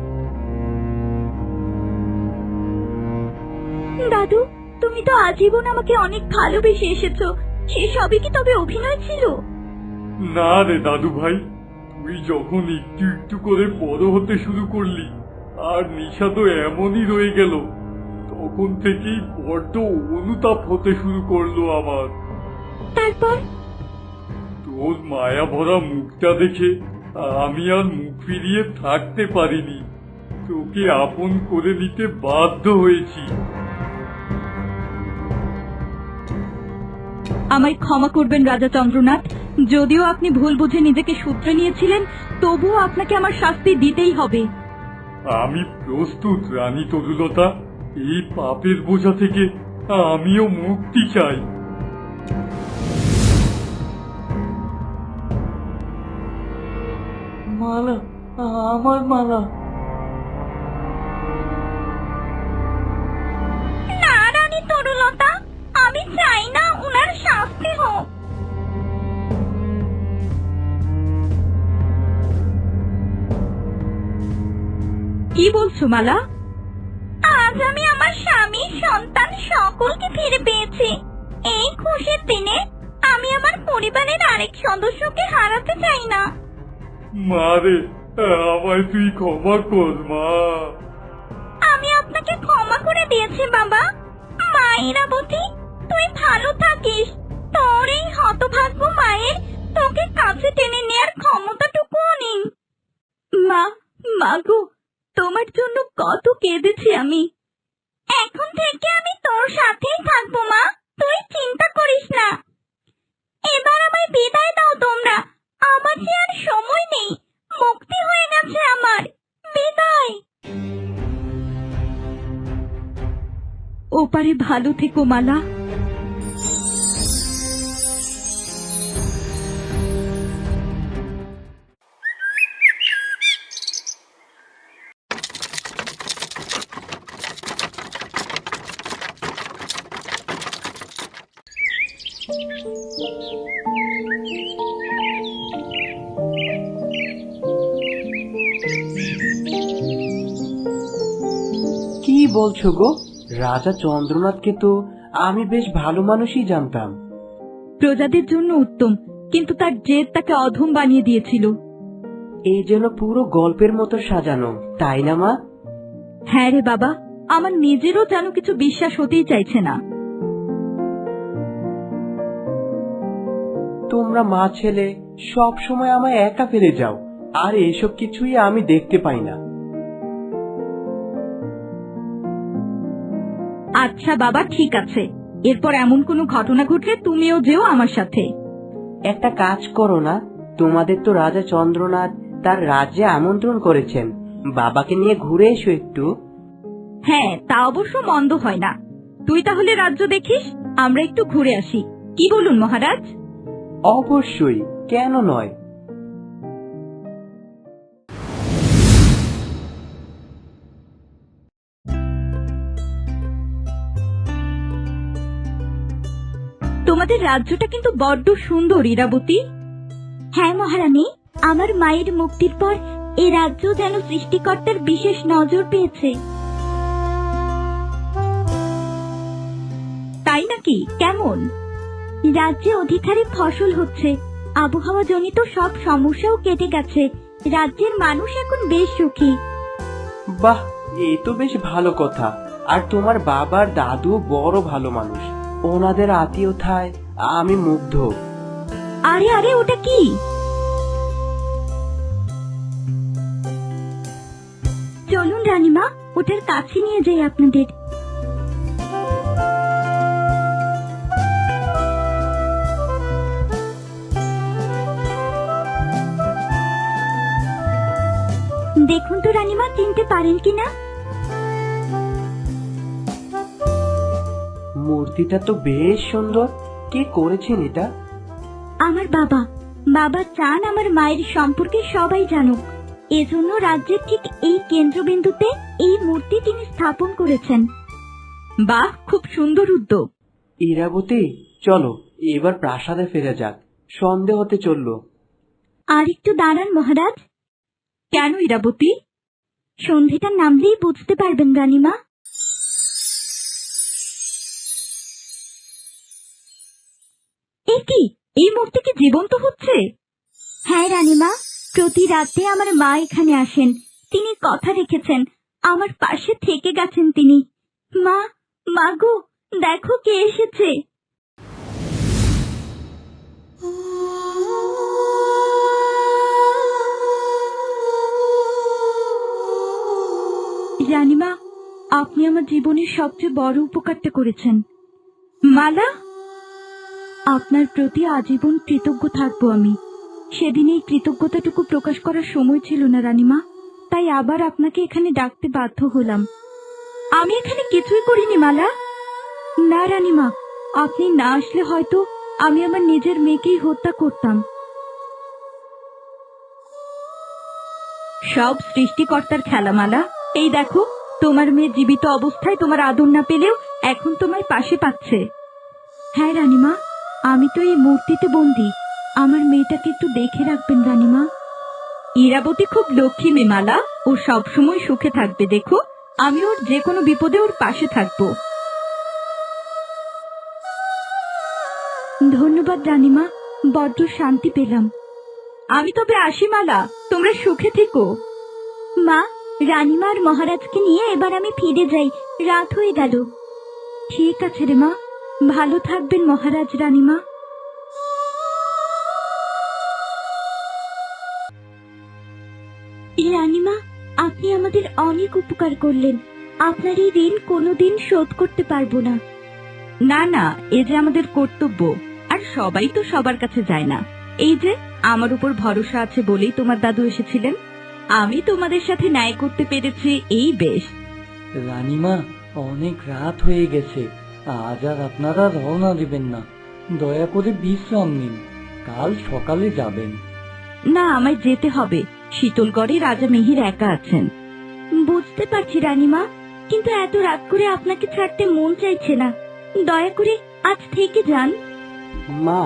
দাদু, তুমি তো আজীবন আমাকে অনেক ভালোবেসে এসেছো, সে সবই কি তবে অভিনয় ছিল? না রে দাদু ভাই, তুই যখন একটু একটু করে বড় হতে শুরু করলি আর নিশাদও এমনই রয়ে গেল, তখন থেকেই বড্ড অনুতাপ হতে শুরু করলো আমার। তারপর? তোর মায়া ভরা মুখটা দেখে আমি আর মুখ ফিরিয়ে থাকতে পারিনি, তোকে আপন করে নিতে বাধ্য হয়েছি। আমায় ক্ষমা করবেন রাজা চন্দ্রনাথ, যদিও আপনি ভুল বুঝে নিজেকে শুধরে নিয়েছিলেন, তবুও আপনাকে আমার শাস্তি দিতেই হবে। আমি প্রস্তুত রানী তরুলতা, এই পাপের বোঝা থেকে আমিও মুক্তি চাই। মালা, আমার মালা। না রানী তরুলতা, আমি চাই না উনার শাস্তি হোক। কি বলছো মালা? আজ আমি আমার স্বামী, সন্তান সকলকে ফিরে পেয়েছি। এই খুশির দিনে আমি আমার পরিবারের আরেক সদস্যকে হারাতে চাই না। মা রে, আমায় তুই ক্ষমা কর মা। আমি আপনাকে ক্ষমা করে দিয়েছি বাবা। মা ইরাবতী, তুই ভালো থাকিস। তোর এই হতভাগ্য মায়ের তোকে কাছে টেনে নেয়ার ক্ষমতাটুকুও নেই। মা, মাগো, তোমার জন্য কত কেঁদেছি আমি। এখন থেকে আমি তোর সাথেই থাকবো মা, তুই চিন্তা করিস না। এবার আমায় বিদায় দাও তোমরা, আমার যে আর সময় নেই, মুক্তি হয়ে গেছে আমার। বিদায়। ওপারে ভালো থেকো মালা। কি বলছো গো? রাজা চন্দ্রনাথকে তো আমি বেশ ভালো মানুষই জানতাম। প্রজাদের জন্য উত্তম, কিন্তু তার জেদ তাকে অধম বানিয়ে দিয়েছিল। এই যেন পুরো গল্পের মতো সাজানো, তাই না মা? হ্যাঁ রে বাবা, আমার নিজেরও যেন কিছু বিশ্বাস হতেই চাইছে না। তোমরা মা ছেলে সব সময় আমায় একা ফেলে যাও, আর এসব কিছুই আমি দেখতে পাই না। আচ্ছা বাবা, ঠিক আছে, এরপর এমন কোনো ঘটনা ঘটলে তুমিও যেও আমার সাথে। একটা কাজ করো না, তোমাদের তো রাজা চন্দ্রনাথ তার রাজ্যে আমন্ত্রণ করেছেন, বাবাকে নিয়ে ঘুরে এসো একটু। হ্যাঁ, তা অবশ্য মন্দ হয় না। তুই তাহলে রাজ্য দেখিস, আমরা একটু ঘুরে আসি। কি বলুন মহারাজ? অবশ্যই, কেন নয়। তোমাদের রাজ্যটা কিন্তু বড্ড সুন্দর, ইরাবতী। হ্যাঁ মহারানী, আমার মায়ের মুক্তির পর এই রাজ্য যেন সৃষ্টিকর্তার বিশেষ নজর পেয়েছে। তাই নাকি? কেমন? রাজ্যে অধিকারে ফসল হচ্ছে, আবহাওয়া জনিত সব সমস্যাও কেটে গেছে, রাজ্যের মানুষ এখন বেশ সুখী। বাহ, এই তো বেশ ভালো কথা। আর তোমার বাবার দাদু বড় ভালো মানুষ, ওনাদের আত্মীয়তায় আমি মুগ্ধ। আরে আরে, ওটা কি? চলুন রানীমা, ওটার কাছে নিয়ে যাই আপনাদের। দেখুন তো রানীমা, চিনতে পারেন কিনা? মূর্তিটা তো বেশ সুন্দর, কে করেছেন এটা? আমার বাবা। বাবা চান আমার মায়ের সম্পর্কে সবাই জানুক, এজন্য রাজ্যের ঠিক এই কেন্দ্রবিন্দুতে এই মূর্তি তিনি স্থাপন করেছেন। বাহ, খুব সুন্দর উদ্যোগ। ইরাবতী, চলো এবার প্রাসাদে ফিরে যাক, সন্ধে হতে চললো। আর একটু দাঁড়ান মহারাজ। কেন ইরাবতী? সন্ধেটা নামলেই বুঝতে পারবেন রানীমা। এ কি, এই মূর্তি কি জীবন্ত হচ্ছে? হ্যাঁ রানীমা, প্রতি রাতে আমার মা এখানে আসেন, তিনি কথা রেখেছেন, আমার পাশে থেকে গেছেন তিনি। মা, মাগো, দেখো কে এসেছে। রানীমা, আপনি আমার জীবনের সবচেয়ে বড় উপকারটা করেছেন। মালা, আপনার প্রতি আজীবন কৃতজ্ঞ থাকবো আমি। সেদিন এই কৃতজ্ঞতাটুকু প্রকাশ করার সময় ছিল না রানীমা, তাই আবার আপনাকে এখানে ডাকতে বাধ্য হলাম। আমি এখানে কিছুই করিনি মালা। না রানীমা, আপনি না আসলে হয়তো আমি আমার নিজের মেয়েকেই হত্যা করতাম। সব সৃষ্টিকর্তার খেলা মালা। এই দেখো, তোমার মেয়ে জীবিত অবস্থায় তোমার আদর না পেলেও এখন তোমার পাশে পাচ্ছে। হ্যাঁ রানীমা, আমি তো এই মূর্তিতে বন্দী, আমার মেয়েটাকে একটু দেখে রাখবেন রানীমা। ইরাবতী খুব লক্ষ্মী মেয়ে মালা, ও সবসময় সুখে থাকবে, দেখো আমি ওর যে কোনো বিপদে ওর পাশে থাকবো। ধন্যবাদ রানীমা, বড্ড শান্তি পেলাম। আমি তবে আসি মালা, তোমরা সুখে থেকো। মা, রানীমা আর মহারাজকে নিয়ে এবার আমি ফিরে যাই, রাত হয়ে গেল। ঠিক আছে রে মা, ভালো থাকবেন মহারাজ রানীমা। রানীমা, আপনি আমাদের অনেক উপকার করলেন, আপনার এই ঋণ কোনোদিন শোধ করতে পারবো না। না না, এ যে আমাদের কর্তব্য, আর সবাই তো সবার কাছে যায় না। এই যে আমার উপর ভরসা আছে বলেই তোমার দাদু এসেছিলেন, আমি তোমাদের সাথে ন্যায় করতে পেরেছি, এই বেশ। রানীমা, অনেক রাত হয়ে গেছে, আজ আর আপনারা রওনা দেবেন না, দয়া করে বিশ্রাম নিন, কাল সকালে যাবেন। না, আমায় যেতে হবে, শীতলগড়ে রাজা মিহির একা আছেন। বুঝতে পারছি রানীমা, কিন্তু এত রাত করে আপনাকে ছাড়তে মন চাইছে না, দয়া করে আজ থেকে যান। মা,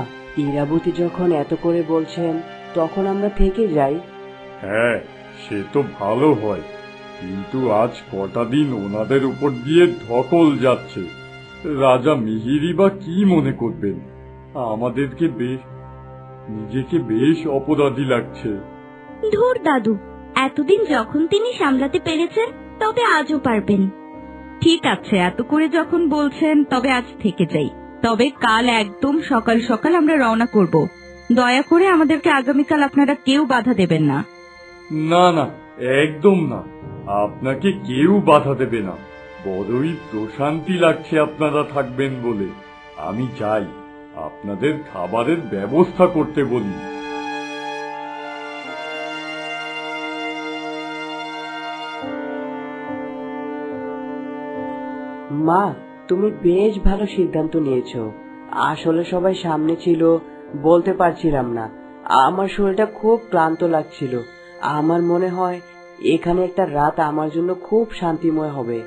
ইরাবতী যখন এত করে বলছেন তখন আমরা থেকে যাই। হ্যাঁ, সে তো ভালো হয়, কিন্তু আজ কটা দিন ওনাদের উপর দিয়ে ধকল যাচ্ছে। রাজা মিহিরি বা কি মনে করবেন? আমাদেরকে নিজেকে বেশ অপরাধী লাগছে। ধুর দাদু, এতদিন যখন তিনি সামলাতে পেরেছেন, তবে আজও পারবেন। ঠিক আছে, এত করে যখন বলছেন তবে আজ থেকে যাই, তবে কাল একদম সকাল সকাল আমরা রওনা করব। দয়া করে আমাদেরকে আগামীকাল আপনারা কেউ বাধা দেবেন না। না না, একদম না, আপনাকে কেউ বাধা দেবে না। বড়ই প্রশান্তি লাগছে আপনারা থাকবেন বলে। আমি চাই আপনাদের খাবারের ব্যবস্থা করতে বলি। মা, তুমি বেশ ভালো সিদ্ধান্ত নিয়েছো। আসলে সবাই সামনে ছিল, বলতে পারছিলাম না। আমার শরীরটা খুব ক্লান্ত লাগছিল। আমার মনে হয় এখানে একটা রাত আমার জন্য খুব শান্তিময় হবে।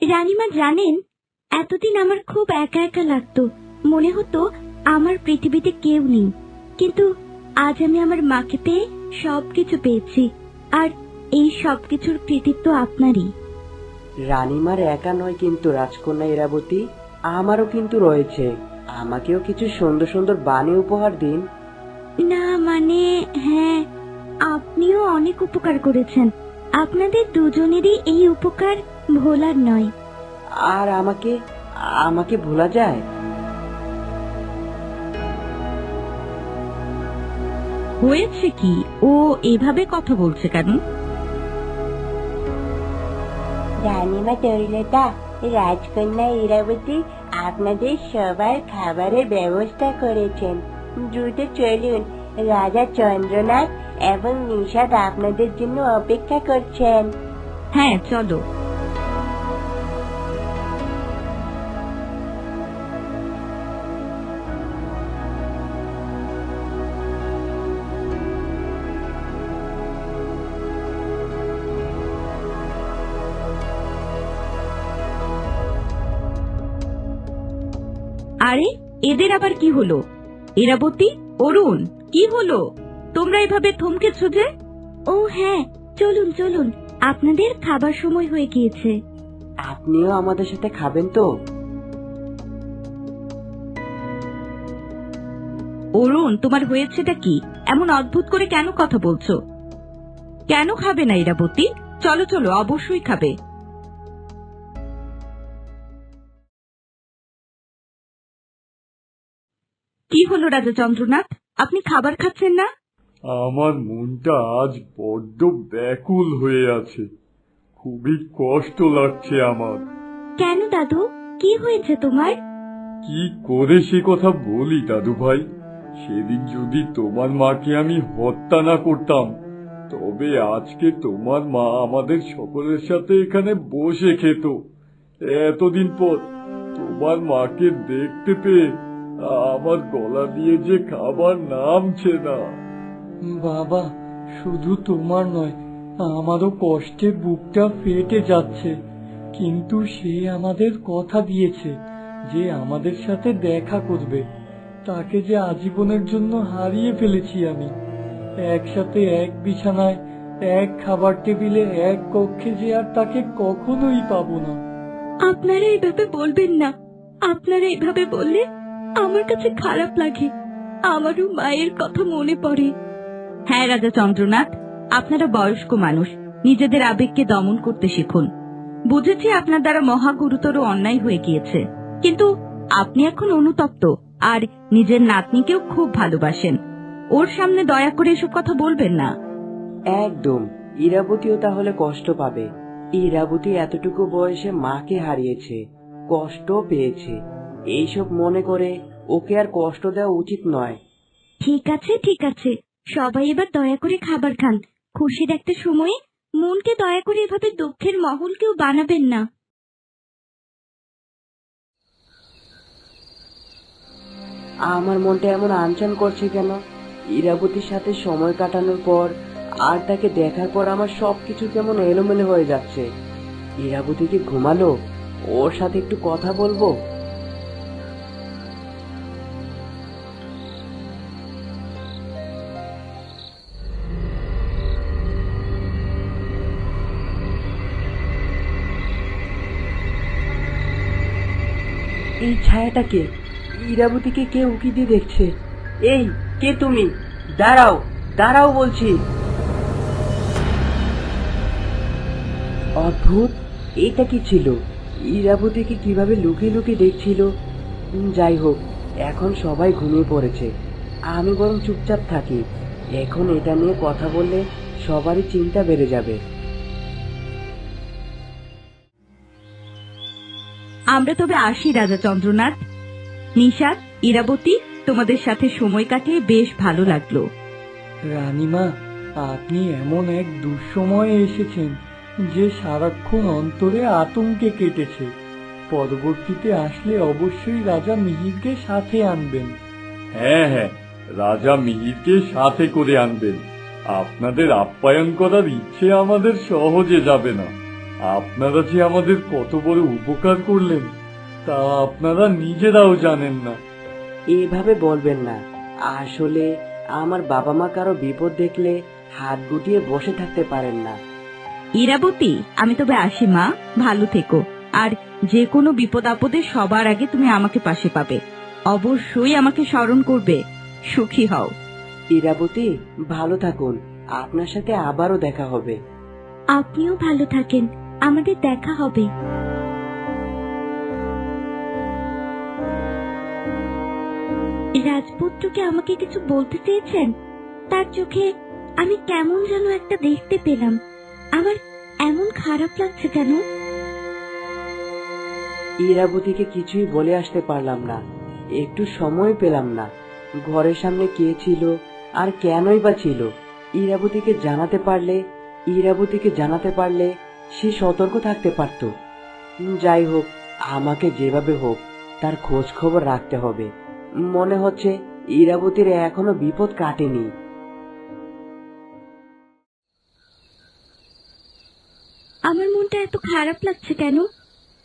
রানীমা জানেন, এতদিন আমার খুব একা একা লাগতো, মনে হতো আমার পৃথিবীতে কেউ নেই। কিন্তু আজ আমি আমার মাকে পেয়ে সবকিছু পেয়েছি, আর এই সবকিছুর কৃতিত্ব আপনারই। রানীমার একা নয় কিন্তু রাজকন্যা ইরাবতী, আমারও কিন্তু রয়েছে। আমাকেও কিছু সুন্দর সুন্দর বাণী উপহার দিন। না মানে, হ্যাঁ, আপনিও অনেক উপকার করেছেন। আপনাদের দুজনেরই এই উপকার ভোলার নয়। আর আমাকে আমাকে ভোলা যায়? হয়েছে কি, ও এভাবে কথা বলছে কেন? রানীমা তরুলতা, রাজকন্যা ইরাবতী আপনাদের সবার খাবারের ব্যবস্থা করেছেন। দ্রুত চলুন, রাজা চন্দ্রনাথ এবং নিষাদ আপনাদের জন্য অপেক্ষা করছেন। হ্যাঁ, চলো। আরে, এদের আবার কি হলো? ইরাবতী, অরুণ, কি হলো? তোমরা এভাবে থমকেছ যে? ও হ্যাঁ, চলুন চলুন, আপনাদের খাবার সময় হয়ে গিয়েছে। আপনিও আমাদের সাথে খাবেন তো? অরুণ, তোমার হয়েছেটা কি? এমন অদ্ভুত করে কেন কথা বলছো? কেন খাবে না ইরাবতী? চলো চলো, অবশ্যই খাবে। কি হলো রাজা চন্দ্রনাথ, আপনি খাবার খাচ্ছেন না? আমার মনটা আজ বড্ড ব্যাকুল হয়ে আছে। খুবই কষ্ট লাগছে আমার। কেন দাদু, কি হয়েছে তোমার? কি করে সে কথা বলি দাদু ভাই? সেদিন যদি তোমার মাকে আমি হত্যা না করতাম, তবে আজকে তোমার মা আমাদের সকলের সাথে এখানে বসে খেত। এতদিন পর তোমার মাকে দেখতে পেয়ে আমার গলা দিয়ে যে খাবার নামছে না। বাবা, শুধু তোমার নয়, আমারও কষ্টে বুকটা ফেটে যাচ্ছে। কিন্তু সে আমাদের কথা দিয়েছে যে আমাদের সাথে দেখা করবে। তাকে যে আজীবনের জন্য হারিয়ে ফেলেছি আমি। একসাথে এক বিছানায়, এক খাবার টেবিলে, এক কক্ষে যে আর তাকে কখনোই পাবো না। আপনারা এইভাবে বলবেন না। আপনারা এইভাবে বললে আমার কাছে খারাপ লাগে। আমারও মায়ের কথা মনে পড়ে। হ্যাঁ রাজা চন্দ্রনাথ, আপনারা বয়স্ক মানুষ, নিজেদের আবেগকে দমন করতে শিখুন। বুঝেছি আপনার দ্বারা মহা গুরুতর অন্যায় হয়ে গিয়েছে, কিন্তু আপনি এখন অনুতপ্ত আর নিজের নাতনিকেও খুব ভালোবাসেন। ওর সামনে দয়া করে এসব কথা বলবেন না। একদম, ইরাবতীও তাহলে কষ্ট পাবে। ইরাবতী এতটুকু বয়সে মাকে হারিয়েছে, কষ্ট পেয়েছে। এইসব মনে করে ওকে আর কষ্ট দেওয়া উচিত নয়। ঠিক আছে ঠিক আছে, সবাই এবার দয়া করে খাবার খান। খুশির একটা সময়ে মনকে দয়া করে এভাবে দুঃখের মহল কেউ বানাবেন না। আমার মনটা এমন আনচান করছে কেন? ইরাবতীর সাথে সময় কাটানোর পর আর তাকে দেখার পর আমার সবকিছু কেমন এলোমেলো হয়ে যাচ্ছে। ইরাবতী কি ঘুমালো? ওর সাথে একটু কথা বলবো। এই ছায়াটাকে, ইরাবতীকে কে উকি দিয়ে দেখছে? এই, কে তুমি? দাঁড়াও, দাঁড়াও বলছি। অদ্ভুত, এটা কি ছিল? ইরাবতীকে কিভাবে লুকিয়ে লুকিয়ে দেখছিল? যাই হোক, এখন সবাই ঘুমিয়ে পড়েছে, আমি বরং চুপচাপ থাকি। এখন এটা নিয়ে কথা বললে সবারই চিন্তা বেড়ে যাবে। আমরা তবে আসি রাজা চন্দ্রনাথ। নিশাত, ইরাবতী, তোমাদের সাথে সময় কাটিয়ে বেশ ভালো লাগলো। রানীমা, আপনি এমন এক দুঃসময়ে এসেছেন যে সারাক্ষণ অন্তরে আতঙ্কে কেটেছে। পরবর্তীতে আসলে অবশ্যই রাজা মিহিরকে সাথে আনবেন। হ্যাঁ হ্যাঁ, রাজা মিহিরকে সাথে করে আনবেন। আপনাদের আপ্যায়ন করার ইচ্ছে আমাদের সহজে যাবে না। আপনারা যে আমাদের কত বড় উপকার করলেন তা আপনারা নিজেরাও জানেন না। এভাবে বলবেন না। আসলে আমার বাবা মা কারো বিপদ দেখলে হাত গুটিয়ে বসে থাকতে পারেন না। ইরাবতী, আমি তবে আসি মা, ভালো থেকো। আর যে কোনো বিপদ আপদে সবার আগে তুমি আমাকে পাশে পাবে। অবশ্যই আমাকে স্মরণ করবে। সুখী হও। ইরাবতী, ভালো থাকুন, আপনার সাথে আবারও দেখা হবে। আপনিও ভালো থাকেন, আমাদের দেখা হবে। রাজপুত্রকে আমাকে কিছু বলতে চেয়েছেন। তার চোখে আমি কেমন যেন একটা দেখতে পেলাম। আমার এমন খারাপ লাগছে কেন? ইরাবতীকে কিছুই বলে আসতে পারলাম না, একটু সময় পেলাম না। ঘরের সামনে কে ছিল আর কেনই বা ছিল, ইরাবতীকে জানাতে পারলে সে সতর্ক থাকতে পারত। যাই হোক, আমাকে যেভাবে হোক তার খোঁজ খবর রাখতে হবে। মনে হচ্ছে ইরাবতীর এখনো বিপদ কাটেনি। আমার মনটা এত খারাপ লাগছে কেন?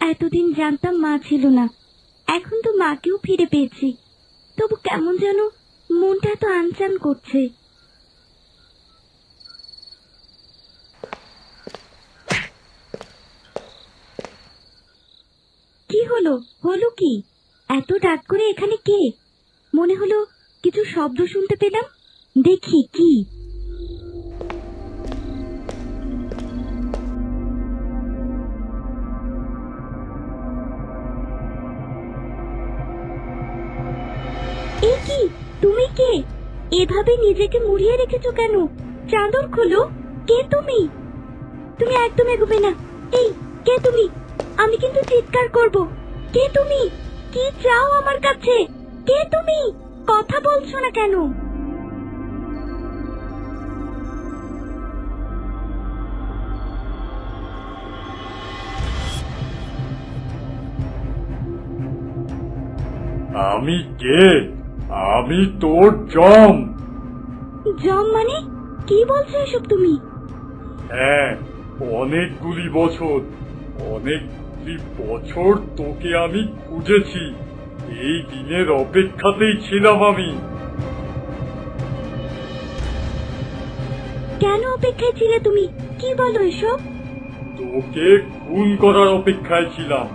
এতদিন জানতাম মা ছিল না, এখন তো মাকেও ফিরে পেয়েছি, তবু কেমন যেন মনটা এত আনচান করছে। কি হলো? হলো কি? এত ডাক করে এখানে কে? মনে হলো কিছু শব্দ শুনতে পেলাম। দেখি কি। এ কি? তুমি কে? এভাবে নিজেকে মুড়িয়ে রেখেছো কেন? চাদর খোলো। কে তুমি? তুমি একদম এগোবে না। এই, কে তুমি? আমি কিন্তু চিৎকার করব। কে তুমি? কি চাও আমার কাছে? কে তুমি? কথা বলছো না কেন? আমি কে? আমি তোর জম। জম মানে? কি বলছো এসব তুমি? হ্যাঁ, অনেকগুলি বছর তোকে আমি খুঁজেছি। এই দিনের অপেক্ষাতেই ছিলাম আমি। কেন অপেক্ষায় ছিলে তুমি? কি বলো এসব? তোকে খুন করার অপেক্ষায় ছিলাম,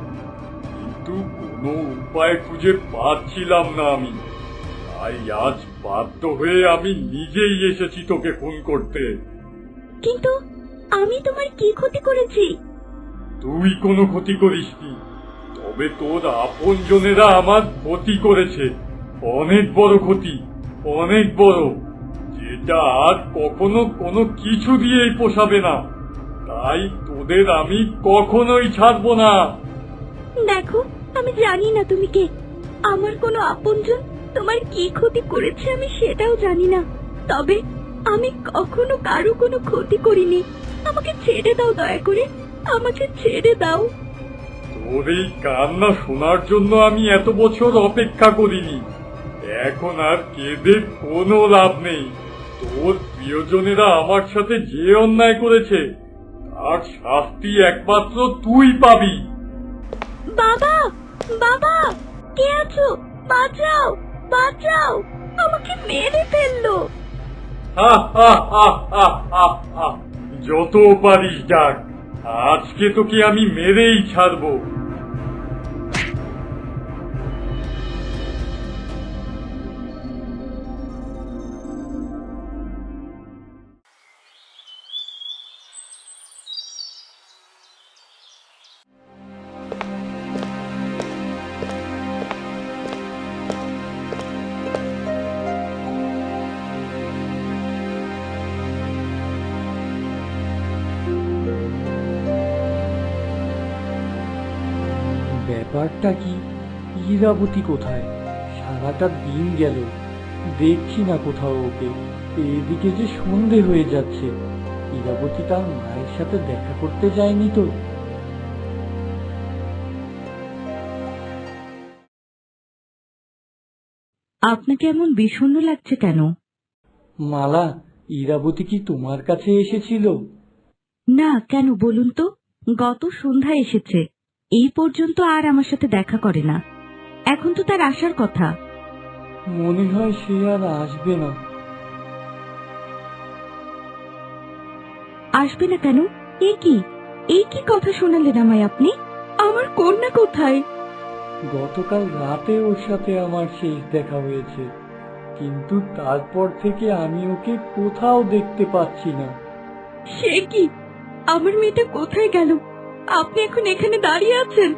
কিন্তু কোনো উপায় খুঁজে পাচ্ছিলাম না আমি। তাই আজ বাধ্য হয়ে আমি নিজেই এসেছি তোকে খুন করতে। কিন্তু আমি তোমার কি ক্ষতি করেছি? তুই কোনো ক্ষতি করিসনি, তবে তোর আপনজনেরা আমার ক্ষতি করেছে। অনেক বড় ক্ষতি, অনেক বড়, যেটা আর কখনো কোনো কিছু দিয়েই পোষাবে না। তাই তোদের আমি কখনোই ছাড়বো না। দেখো, আমি জানি না তুমি কে। আমার কোনো আপনজন তোমার কি ক্ষতি করেছে আমি সেটাও জানি না। তবে আমি কখনো কারো কোনো ক্ষতি করিনি। আমাকে ছেড়ে দাও, দয়া করে আমাকে ছেড়ে দাও। তোর এই কান্না শোনার জন্য আমি এত বছর অপেক্ষা করিনি। এখন আর কেঁদে কোনো লাভ নেই। তোর প্রিয়জনেরা আমার সাথে যে অন্যায় করেছে তার শাস্তি একমাত্র তুই পাবি। বাবা, বাবা, কে আছো? বাঁচাও, বাঁচাও, আমাকে মেরে ফেললো। হা হা হা হা হা হা। যত পারিস ডাক, আজকে তোকে আমি মেরেই ছাড়বো। ব্যাপারটা কি? ইরাবতী কোথায়? সারাটা দিন গেল, দেখছি না কোথাও ওকে। এদিকে যে সন্ধে হয়ে যাচ্ছে, ইরাবতী তার মায়ের সাথে দেখা করতে যায়নি তো? আপনাকে এমন বিষণ্ণ লাগছে কেন? মালা, ইরাবতী কি তোমার কাছে এসেছিল? না, কেন বলুন তো? গত সন্ধ্যায় এসেছে, এই পর্যন্ত আর আমার সাথে দেখা করে না। এখন তো তার আসার কথা। মনে হয় সে আর আসবে না। আসবে না কেন? এই কি কথা শোনালেন আমায় আপনি? আমার কন্যা কোথায়? গতকাল রাতে ওর সাথে আমার শেষ দেখা হয়েছে, কিন্তু তারপর থেকে আমি ওকে কোথাও দেখতে পাচ্ছি না। সে কি? আমার মেয়েটা কোথায় গেল? আপনি এখন এখানে দাঁড়িয়ে আছেন?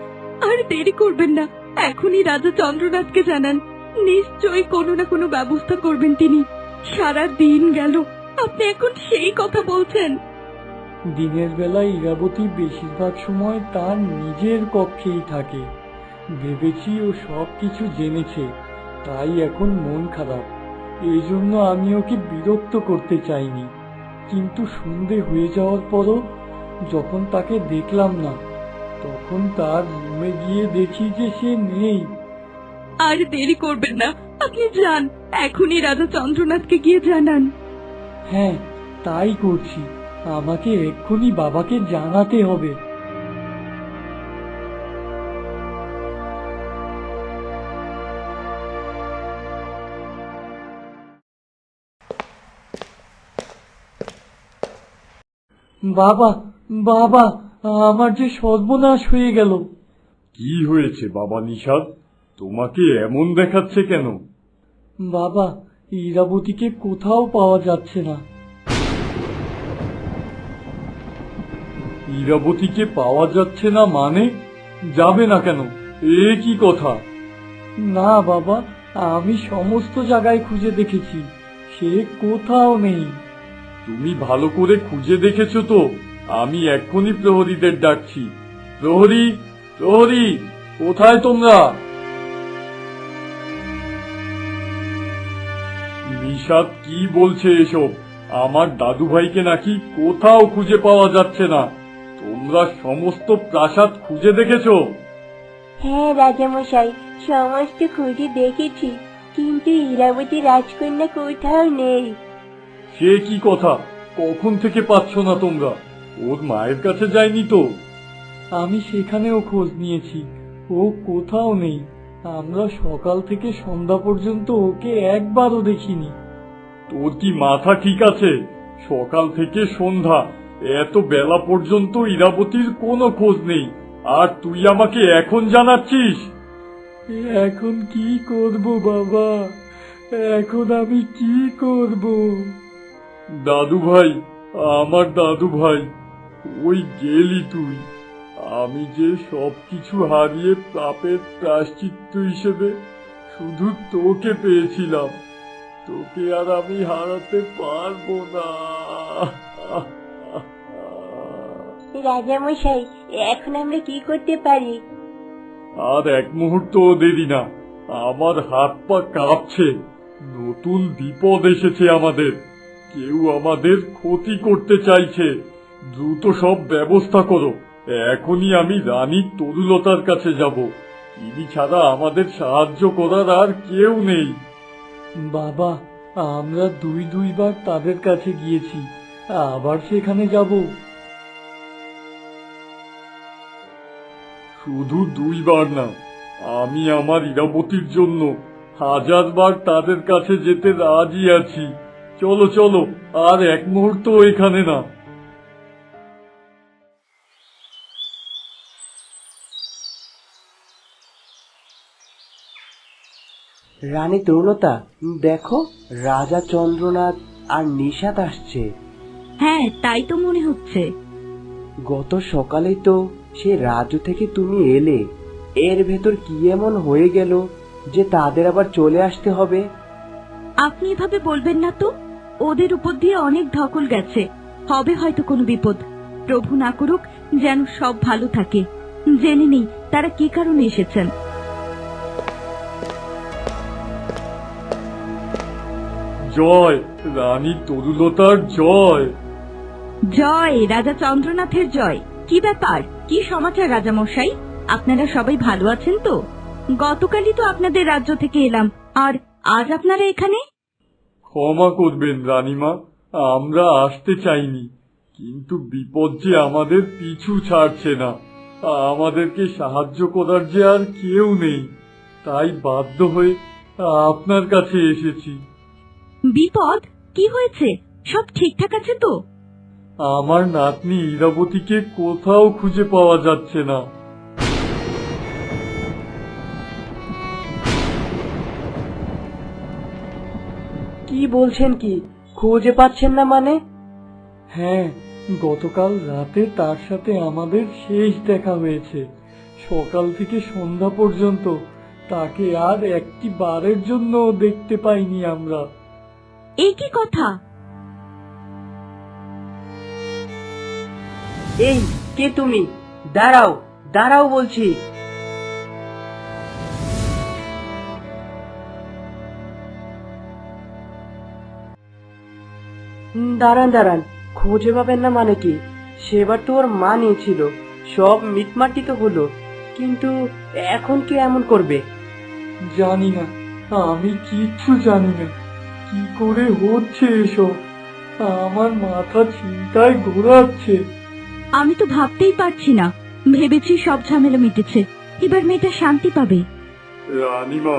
আর দেরি করবেন না, এখনই রাজা চন্দ্রনাথকে জানান। নিশ্চয়ই কোনো না কোনো ব্যবস্থা করবেন তিনি। সারা দিন গেল, আপনি এখন সেই কথা বলছেন? দিনের বেলায় ইরাবতী বেশিরভাগ সময় তার নিজের কক্ষেই থাকে। ভেবেছি ও সবকিছু জেনেছে, তাই এখন মন খারাপ। এই জন্য আমি ওকে বিরক্ত করতে চাইনি। কিন্তু সন্ধে হয়ে যাওয়ার পরও যখন তাকে দেখলাম না, তখন তার রুমে গিয়ে দেখি যে সে নেই। আর দেরি করবেন না, আপনি যান, এখনই রাজা চন্দ্রনাথকে গিয়ে জানান। হ্যাঁ, তাই করছি। আমাকে এক্ষুনি বাবাকে জানাতে হবে। বাবা, বাবা, আমার যে সর্বনাশ হয়ে গেল। কি হয়েছে বাবা নিশাদ? তোমাকে এমন দেখাচ্ছে কেন? বাবা, ইরাবতীকে কোথাও পাওয়া যাচ্ছে না। ইরাবতীকে পাওয়া যাচ্ছে না মানে? যাবে না কেন? এ কি কথা? না বাবা, আমি সমস্ত জায়গায় খুঁজে দেখেছি, সে কোথাও নেই। তুমি ভালো করে খুঁজে দেখেছো তো? আমি এক্ষুনি প্রহরীদের ডাকছি। প্রহরী, প্রহরী, কোথায় তোমরা? নিশাদ কি বলছে এসব? আমার দাদু ভাইকে নাকি কোথাও খুঁজে পাওয়া যাচ্ছে না। তোমরা সমস্ত প্রাসাদ খুঁজে দেখেছো? হ্যাঁ রাজামশাই, সমস্ত খুঁজে দেখেছি, কিন্তু ইরাবতী রাজকন্যা কোথাও নেই। সে কি কথা? কখন থেকে পাচ্ছ না তোমরা? ওর মায়ের কাছে যায়নি তো? আমি সেখানেও খোঁজ নিয়েছি, ও কোথাও নেই। আমরা সকাল থেকে সন্ধ্যা পর্যন্ত ওকে একবারও দেখিনি। তোর কি মাথা ঠিক আছে? সকাল থেকে সন্ধ্যা, এত বেলা পর্যন্ত ইরাবতীর কোনো খোঁজ নেই, আর তুই আমাকে এখন জানাচ্ছিস? এখন কি করব বাবা? এখন আমি কি করব? দাদু ভাই, আমার দাদু ভাই, ওই গেলি তুই। আমি যে সবকিছু হারিয়ে পাপের প্রায়শ্চিত্ত হিসেবে শুধু তোকে পেয়েছিলাম, তোকে আর আমি হারাতে পারবো না। রাজামশাই, এখন আমরা কি করতে পারি? আর এক মুহূর্ত দেরি না, আমার হাত পা কাঁপছে। নতুন বিপদ এসেছে আমাদের, কেউ আমাদের ক্ষতি করতে চাইছে। দ্রুত সব ব্যবস্থা করো। এখনই আমি রানী তরুলতার কাছে যাব। তিনি ছাড়া আমাদের সাহায্য করার আর কেউ নেই। বাবা, আমরা দুইবার তাদের কাছে গিয়েছি, আবার সেখানে যাব? শুধু দুইবার না, আমি আমার ইরাবতীর জন্য 1000 বার তাদের কাছে যেতে রাজি আছি। চলো চলো, আর এক মুহূর্ত এখানে না। রানী তরুলতা, দেখো, রাজা চন্দ্রনাথ আর নিশাত আসছে। হ্যাঁ, তাই তো মনে হচ্ছে। গত সকালেই তো সে রাজ্য থেকে তুমি এলে, এর ভেতর কি এমন হয়ে গেল যে তাদের আবার চলে আসতে হবে? আপনি এভাবে বলবেন না তো। ওদের উপর দিয়ে অনেক ধকল গেছে, হবে হয়তো কোনো বিপদ। প্রভু না করুক, যেন সব ভালো থাকে। জেনে নেই তারা কি কারণে এসেছেন। জয় রানী তরুলতার জয়। জয় রাজা চন্দ্রনাথের জয়। কি ব্যাপার, কি সমাচার রাজা মশাই? আপনারা সবাই ভালো আছেন তো? গতকালই তো আপনাদের রাজ্য থেকে এলাম, আর আজ আপনারা এখানে? ক্ষমা করবেন রানীমা, আমরা আসতে চাইনি, কিন্তু বিপদ যে আমাদের পিছু ছাড়ছে না। আমাদেরকে সাহায্য করার যে আর কেউ নেই, তাই বাধ্য হয়ে আপনার কাছে এসেছি। বিপদ? কি হয়েছে? সব ঠিকঠাক আছে তো? আমার নাতনি ইরাবতীকে কোথাও খুঁজে পাওয়া যাচ্ছে না। কি বলছেন, কি খুঁজে পাচ্ছেন না মানে? হ্যাঁ, গতকাল রাতে তার সাথে আমাদের শেষ দেখা হয়েছে। সকাল থেকে সন্ধ্যা পর্যন্ত তাকে আর একটি বারের জন্য দেখতে পাইনি আমরা। এই কি কথা? এই কে তুমি? দাঁড়াও, দাঁড়াও বলছি। দাঁড়ান দাঁড়ান, খুঁজে পাবেন না মানে কি? সেবার তো ওর মা নিয়েছিল, সব মিটমাটি তো হলো, কিন্তু এখন কি এমন করবে? জানি না, আমি কিচ্ছু জানি না। কি করে হচ্ছে এসব? আমার মাথা চিন্তায় ঘোরাচ্ছে। আমি তো ভাবতেই পারছি না। ভেবেছি সব ঝামেলা মিটেছে, এবার মেয়েটা শান্তি পাবে। রানীমা,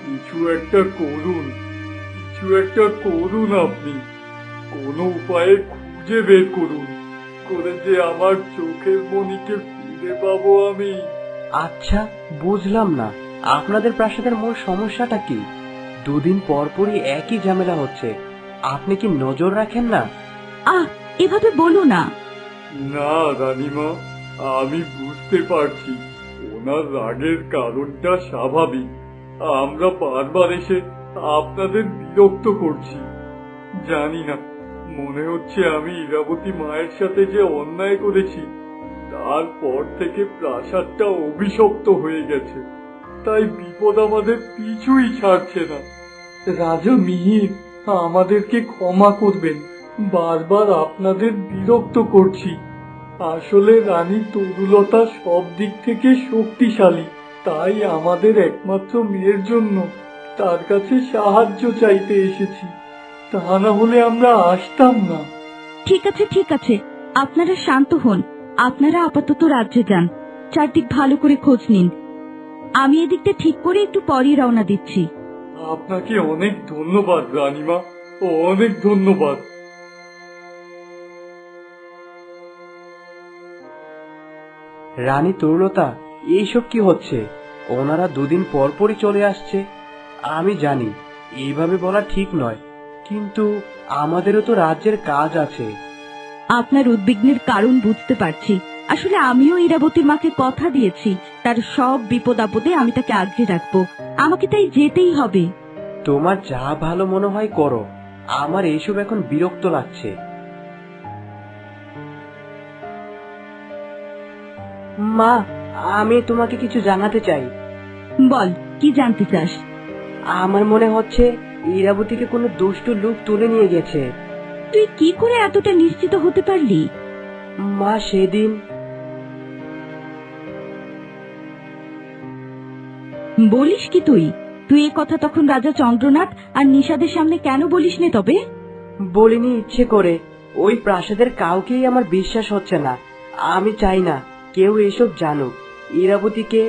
কিছু একটা করুন, কিছু একটা করুন আপনি। কোনো উপায়ে খুঁজে বের করুন, করে যে আমার চোখের মণিকে ফিরে পাবো আমি। আচ্ছা, বুঝলাম না, আপনাদের প্রাসাদের মূল সমস্যাটা কি? দুদিন পর পরই একই ঝামেলা হচ্ছে, আপনি কি নজর রাখেন না? আহ, এভাবে বলো না। না রানীমা, আমি বুঝতে পারছি ওনার রাগের কারণটা স্বাভাবিক। আমরা বারবার এসে আপনাদের বিরক্ত করছি। জানি না, মনে হচ্ছে আমি ইরাবতী মায়ের সাথে যে অন্যায় করেছি, তারপর থেকে প্রাসাদটা অভিশপ্ত হয়ে গেছে, তাই বিপদ আমাদের পিছুই ছাড়ছে না। রাজা মিহির, আমাদেরকে ক্ষমা করবেন, বারবার আপনাদের বিরক্ত করছি। আসলে রানী তরুলতা সব দিক থেকে শক্তিশালী, তাই আমাদের একমাত্র মেয়ের জন্য তার কাছে সাহায্য চাইতে এসেছি। তা না হলে আমরা আসতাম না। ঠিক আছে ঠিক আছে, আপনারা শান্ত হন। আপনারা আপাতত রাজ্যে যান, চারদিক ভালো করে খোঁজ নিন। আমি এদিকটা ঠিক করে একটু পরই রওনা দিচ্ছি। আপনাকে অনেক ধন্যবাদ রানীমা, অনেক ধন্যবাদ। রানী তরুলতা, এইসব কি হচ্ছে? ওনারা দুদিন পর পরই চলে আসছে। আমি জানি এইভাবে বলা ঠিক নয়, কিন্তু আমাদেরও তো রাজ্যের কাজ আছে। আপনার উদ্বিগ্নের কারণ বুঝতে পারছি। আসলে আমিও ইরাবতীর মাকে কথা দিয়েছি, তার সব বিপদ আপদে আমি তাকে আগলে রাখবো। আমাকে তাই যেতেই হবে। তোমার যা ভালো মনে হয় করো, আমার এইসব এখন বিরক্ত লাগছে। মা, আমি তোমাকে কিছু জানাতে চাই। বল, কি জানতে চাস? আমার মনে হচ্ছে ইরাবতীকে কোনো দুষ্ট লোক তুলে নিয়ে গেছে। তুই কি করে এতটা নিশ্চিত হতে পারলি? মা, সেদিন বলিস কি তুই? তুই এ কথা তখন রাজা চন্দ্রনাথ আর নিষাদের সামনে কেন বলিস নে তবে? বলিনি ইচ্ছে করে, ওই প্রাসাদের কাউকেই আমার বিশ্বাস হচ্ছে না। আমি চাই না কেউ এসব জানুক। ইরাবতীকে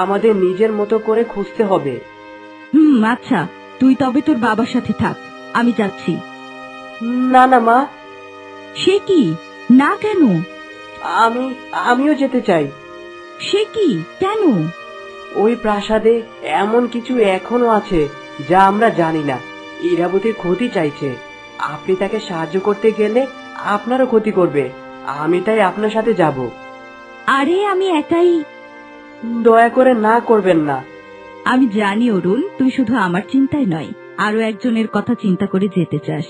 আমাদের নিজের মতো করে খুঁজতে হবে। আচ্ছা, তুই তবে তোর বাবার সাথে থাক, আমি যাচ্ছি। না না মা। সে কি? না কেন? আমিও যেতে চাই। সে কি? কেন? ওই প্রাসাদে এমন কিছু এখনো আছে যা আমরা জানি না। ইরাবতীর ক্ষতি চাইছে, আপনি তাকে সাহায্য করতে গেলে আপনারও ক্ষতি করবে। আমি তাই আপনার সাথে যাব। আরে আমি একাই। দয়া করে না করবেন না। আমি জানি অরুণ, তুই শুধু আমার চিন্তায় নয়, আরো একজনের কথা চিন্তা করে যেতে চাস।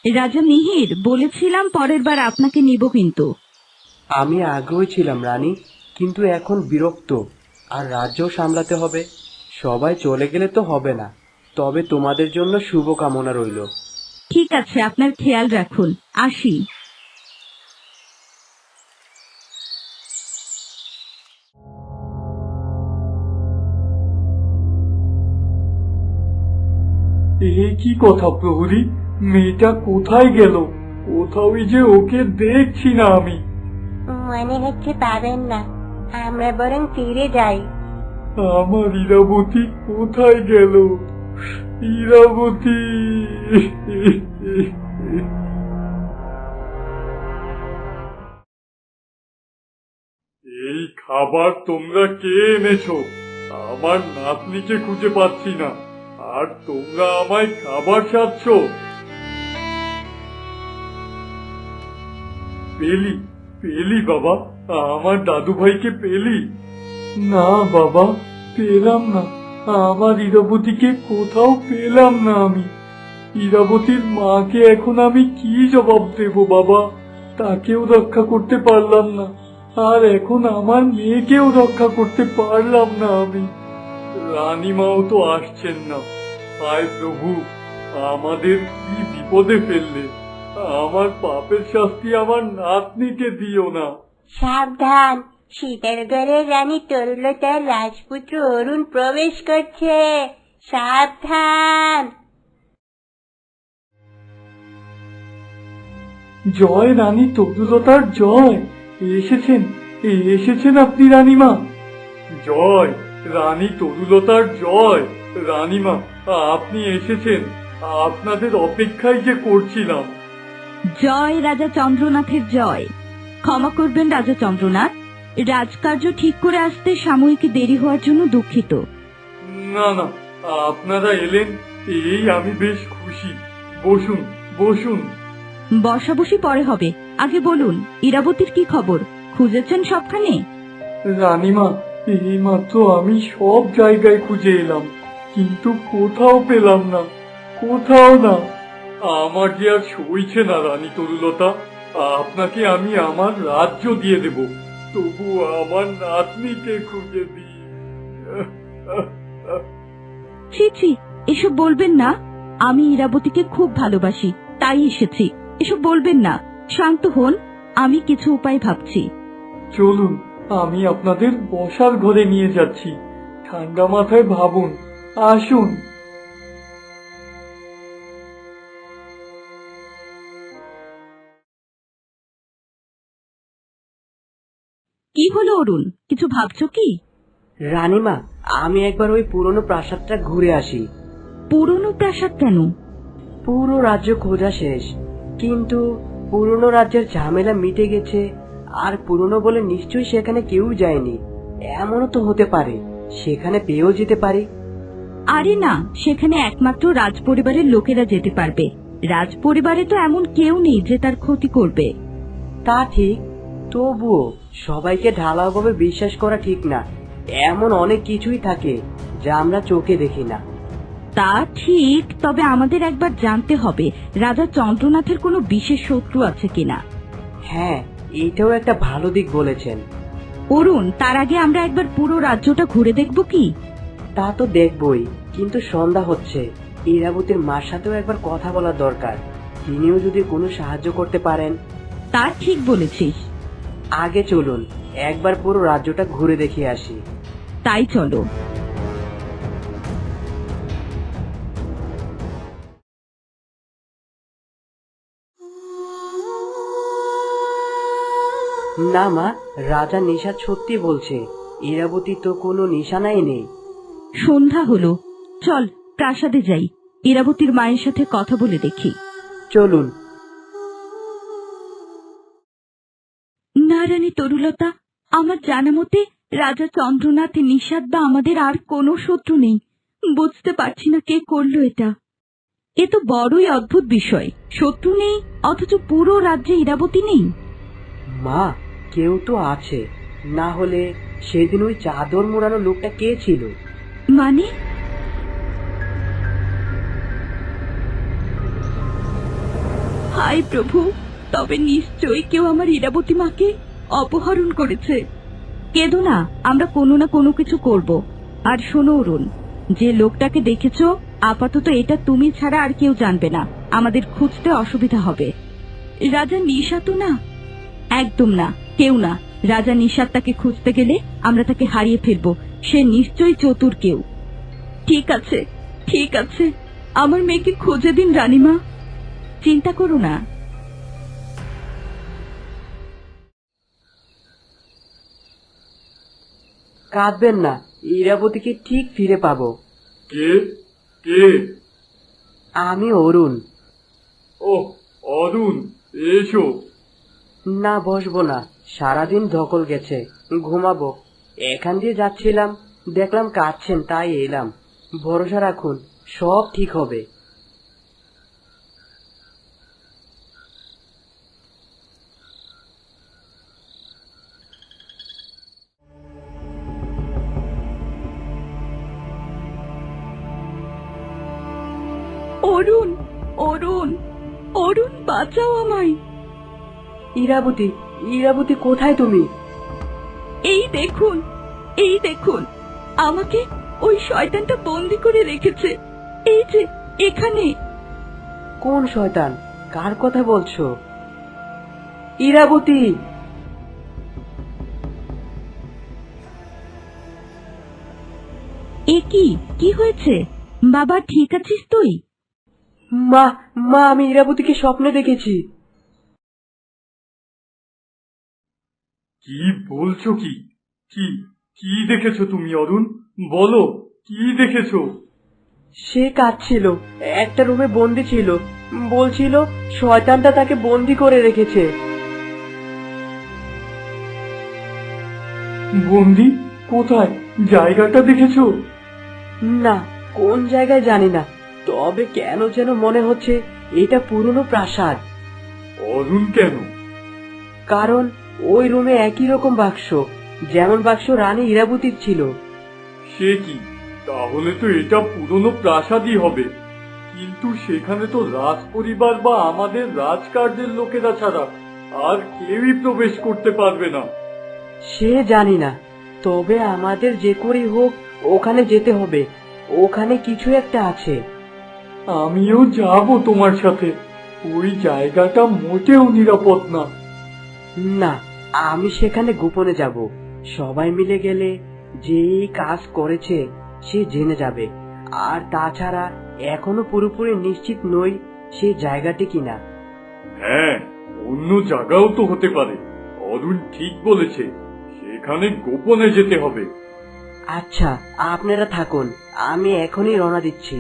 রাজা মিহির, বলেছিলাম পরের বার আপনাকে নিব কিন্তু। আমি আগ্রহী ছিলাম রানী, কিন্তু এখন বিরক্ত, আর রাজ্যও সামলাতে হবে। সবাই চলে গেলে তো হবে না, তবে তোমাদের জন্য শুভকামনা রইল। ঠিক আছে, আপনার খেয়াল রাখুন, আসি। এ কি কথা প্রহরী, মেয়েটা কোথায় গেল? কোথাওই যে ওকে দেখছি না আমি। মনে হচ্ছে পাবেন না, আমরা বরং ফিরে যাই। আমার ইরাবতী কোথায় গেল? ইরাবতী! এই খাবার তোমরা কে এনেছো? আমার নাতনিকে খুঁজে পাচ্ছি না, আর তোমরা আমায় খাবার খাচ্ছ? পেলি পেলি বাবা, আমার দাদু ভাইকে পেলি? না বাবা, পেলাম না। আমার ইরাবতীকে কোথাও পেলাম না আমি। ইরাবতীর মাকে এখন আমি কি জবাব দেব বাবা? তাকেও রক্ষা করতে পারলাম না, আর এখন আমার মেয়েকেও রক্ষা করতে পারলাম না আমি। রানীমাও তো আসছেন না। হায় প্রভু, আমাদের কি বিপদে ফেললে। আমার পাপের শাস্তি আমার নাতনিকে দিও না। সাবধান, শীতলগড়ের রানী তরুলতার রাজপুত্র অরুণ প্রবেশ করছে, সাবধান। জয় রানী তরুলতার জয়। এসেছেন, এসেছেন আপনি রানীমা। জয় রানী তরুলতার জয়। রানীমা, আপনি এসেছেন, আপনাদের অপেক্ষায় যে করছিলাম। জয় রাজা চন্দ্রনাথের জয়। ক্ষমা করবেন রাজা চন্দ্রনাথ, রাজকার্য ঠিক করে আসতে সাময়িক দেরি হওয়ার জন্য দুঃখিত। না না, আপনারা এলেন, এই আমি বেশ খুশি। বসুন বসুন। বসাবসি পরে হবে, আগে বলুন ইরাবতীর কি খবর? খুঁজেছেন সবখানে? রানীমা, এইমাত্র আমি সব জায়গায় খুঁজে এলাম, কিন্তু কোথাও পেলাম না, কোথাও না। আমার যে আর সইছে না রানী তরুলতা, আপনাকে আমি আমার রাজ্য দিয়ে দেব, তবু আমার নাতনিকে খুঁজে দিই। ছি ছি, এসব বলবেন না। আমি ইরাবতীকে খুব ভালোবাসি, তাই এসেছি। এসব বলবেন না, শান্ত হন, আমি কিছু উপায় ভাবছি। চলুন, আমি আপনাদের বসার ঘরে নিয়ে যাচ্ছি। ঠান্ডা মাথায় ভাবুন, আসুন। কি হলো অরুণ, কিছু ভাবছো কি? রানীমা, আমি একবার ওই পুরনো প্রাসাদটা ঘুরে আসি। পুরনো প্রাসাদ কেন? পুরো রাজ্য খোঁজা শেষ, কিন্তু পুরনো রাজ্যের ঝামেলা মিটে গেছে, আর পুরনো বলে নিশ্চয়ই সেখানে কেউ যায়নি। এমনও তো হতে পারে সেখানে পেয়েও যেতে পারি। আরে না, সেখানে একমাত্র রাজ পরিবারের লোকেরা যেতে পারবে। রাজ পরিবারে তো এমন কেউ নেই যে তার ক্ষতি করবে। তা ঠিক, তবুও সবাইকে ঢালাওভাবে বিশ্বাস করা ঠিক না। এমন অনেক কিছুই থাকে যা আমরা চোখে দেখি না। তা ঠিক, তবে আমাদের একবার জানতে হবে রাজা চন্দ্রনাথের কোনো বিশেষ শত্রু আছে কিনা। হ্যাঁ, এইটাও একটা ভালো দিক বলেছেন। অরুণ, তার আগে আমরা একবার পুরো রাজ্যটা ঘুরে দেখব কি? তা তো দেখবই, কিন্তু সন্ধ্যা হচ্ছে, ইরাবতীর মার সাথেও একবার কথা বলা দরকার। তিনিও যদি কোনো সাহায্য করতে পারেন। তা ঠিক বলেছিস। আগে চলুন, একবার পুরো রাজ্যটা ঘুরে দেখে আসি। তাই চলো। না মা, রাজা নিশাদ সত্যি বলছে, ইরাবতী তো কোনো নিশানাই নেই। সন্ধ্যা হলো, চল প্রাসাদে যাই, ইরাবতীর মায়ের সাথে কথা বলে দেখি। চলুন। না রানী তরুলতা, আমার জানা মতে রাজা চন্দ্রনাথ, নিষাদ বা আমাদের আর কোনো শত্রু নেই। বুঝতে পারছি না কে করলো এটা। এ তো বড়ই অদ্ভুত বিষয়, শত্রু নেই অথচ পুরো রাজ্যে ইরাবতী নেই। মা, কেউ তো আছে, না হলে সেদিন ওই চাদর মোড়ানো লোকটা কে ছিল? মানে? হায় প্রভু, তবে নিশ্চয়ই কেউ আমার ইরাবতী মাকে অপহরণ করেছে। কেঁদো না, আমরা কোনো না কোনো কিছু করব। আর শোনো অরুণ, যে লোকটাকে দেখেছো, আপাতত এটা তুমি ছাড়া আর কেউ জানবে না। আমাদের খুঁজতে অসুবিধা হবে। রাজা নিশাত না? একদম না, কেউ না। রাজা নিশাত তাকে খুঁজতে গেলে আমরা তাকে হারিয়ে ফেলবো। সে নিশ্চয়ই চতুর কেউ। ঠিক আছে, ঠিক আছে, আমার মেয়েকে খুঁজে দিন রানীমা। চিন্তা করো না। কাঁদবেন না, ইরাবতীকে ঠিক ফিরে পাবো। কে? কে? আমি অরুণ। ও, অরুণ, এসো। না, বসবো না, সারাদিন ধকল গেছে, ঘুমাবো। এখান দিয়ে যাচ্ছিলাম, দেখলাম কাঁদছেন, তাই এলাম। ভরসা রাখুন, সব ঠিক হবে। অরুণ, অরুণ, অরুণ, বাঁচাও আমায়। ইরাবতী, ইরাবতী, কোথায় তুমি? এই দেখুন, এই দেখুন, আমাকে ওই শয়তানটা বন্দি করে রেখেছে। এই যে এখানে। কোন শয়তান? কার কথা বলছো? ইরাবতী! এ কি হয়েছে? বাবা, ঠিক আছিস তুই? মা, মা, আমি ইরাবতীকে স্বপ্নে দেখেছি। কি বলছো? কি কি কি দেখেছো তুমি অরুণ? বলো, কি দেখেছো? সে কাঁদছিল, একটা রুমে বন্দি ছিল, বলছিল শয়তানটা তাকে বন্দি করে রেখেছে। বন্দি? কোথায়? জায়গাটা দেখেছো? না, কোন জায়গায় জানি না, তবে কেন যেন মনে হচ্ছে এটা পুরনো প্রাসাদ। অরুণ, কেন? কারণ ওই রুমে একই রকম বাক্স, যেমন বাক্স রানী ইরাবতীর ছিল। সে কি? তাহলে তো এটা পুরনো প্রাসাদই হবে। কিন্তু সেখানে তো রাজ পরিবার বা আমাদের রাজকার্যের লোকেরা ছাড়া আর কেউই প্রবেশ করতে পারবে না। সে জানি না, তবে আমাদের যে করেই হোক ওখানে যেতে হবে। ওখানে কিছু একটা আছে। আমিও যাব তোমার সাথে। ওই জায়গাটা মোটেও নিরাপদ না। না, আমি সেখানে গোপনে যাব। সবাই মিলে গেলে যে এই কাজ করেছে সে জেনে যাবে। আর তাছাড়া এখনো পুরোপুরি নিশ্চিত নই সেই জায়গাটি কিনা। হ্যাঁ, অন্য জায়গাও তো হতে পারে। অরুণ ঠিক বলেছে, সেখানে গোপনে যেতে হবে। আচ্ছা, আপনারা থাকুন, আমি এখনই রওনা দিচ্ছি।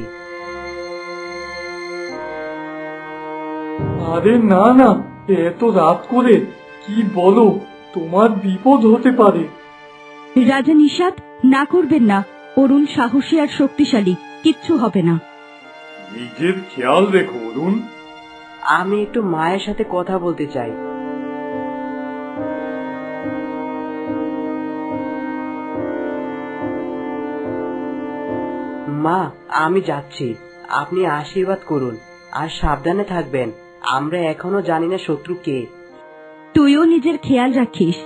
আরে না না, এত রাত করে কি বলো? তোমার বিপদ হতে পারে। রাজা নিশাত, না করবেন না। অরুণ সাহসী আর শক্তিশালী, কিচ্ছু হবে না। নিজের খেয়াল রেখো অরুণ। আমি একটু মায়ের সাথে কথা বলতে চাই। মা, আমি যাচ্ছি, আপনি আশীর্বাদ করুন আর সাবধানে থাকবেন। আমরা এখনো জানি না শত্রু কে। তুইও নিজের খেয়াল রাখিস।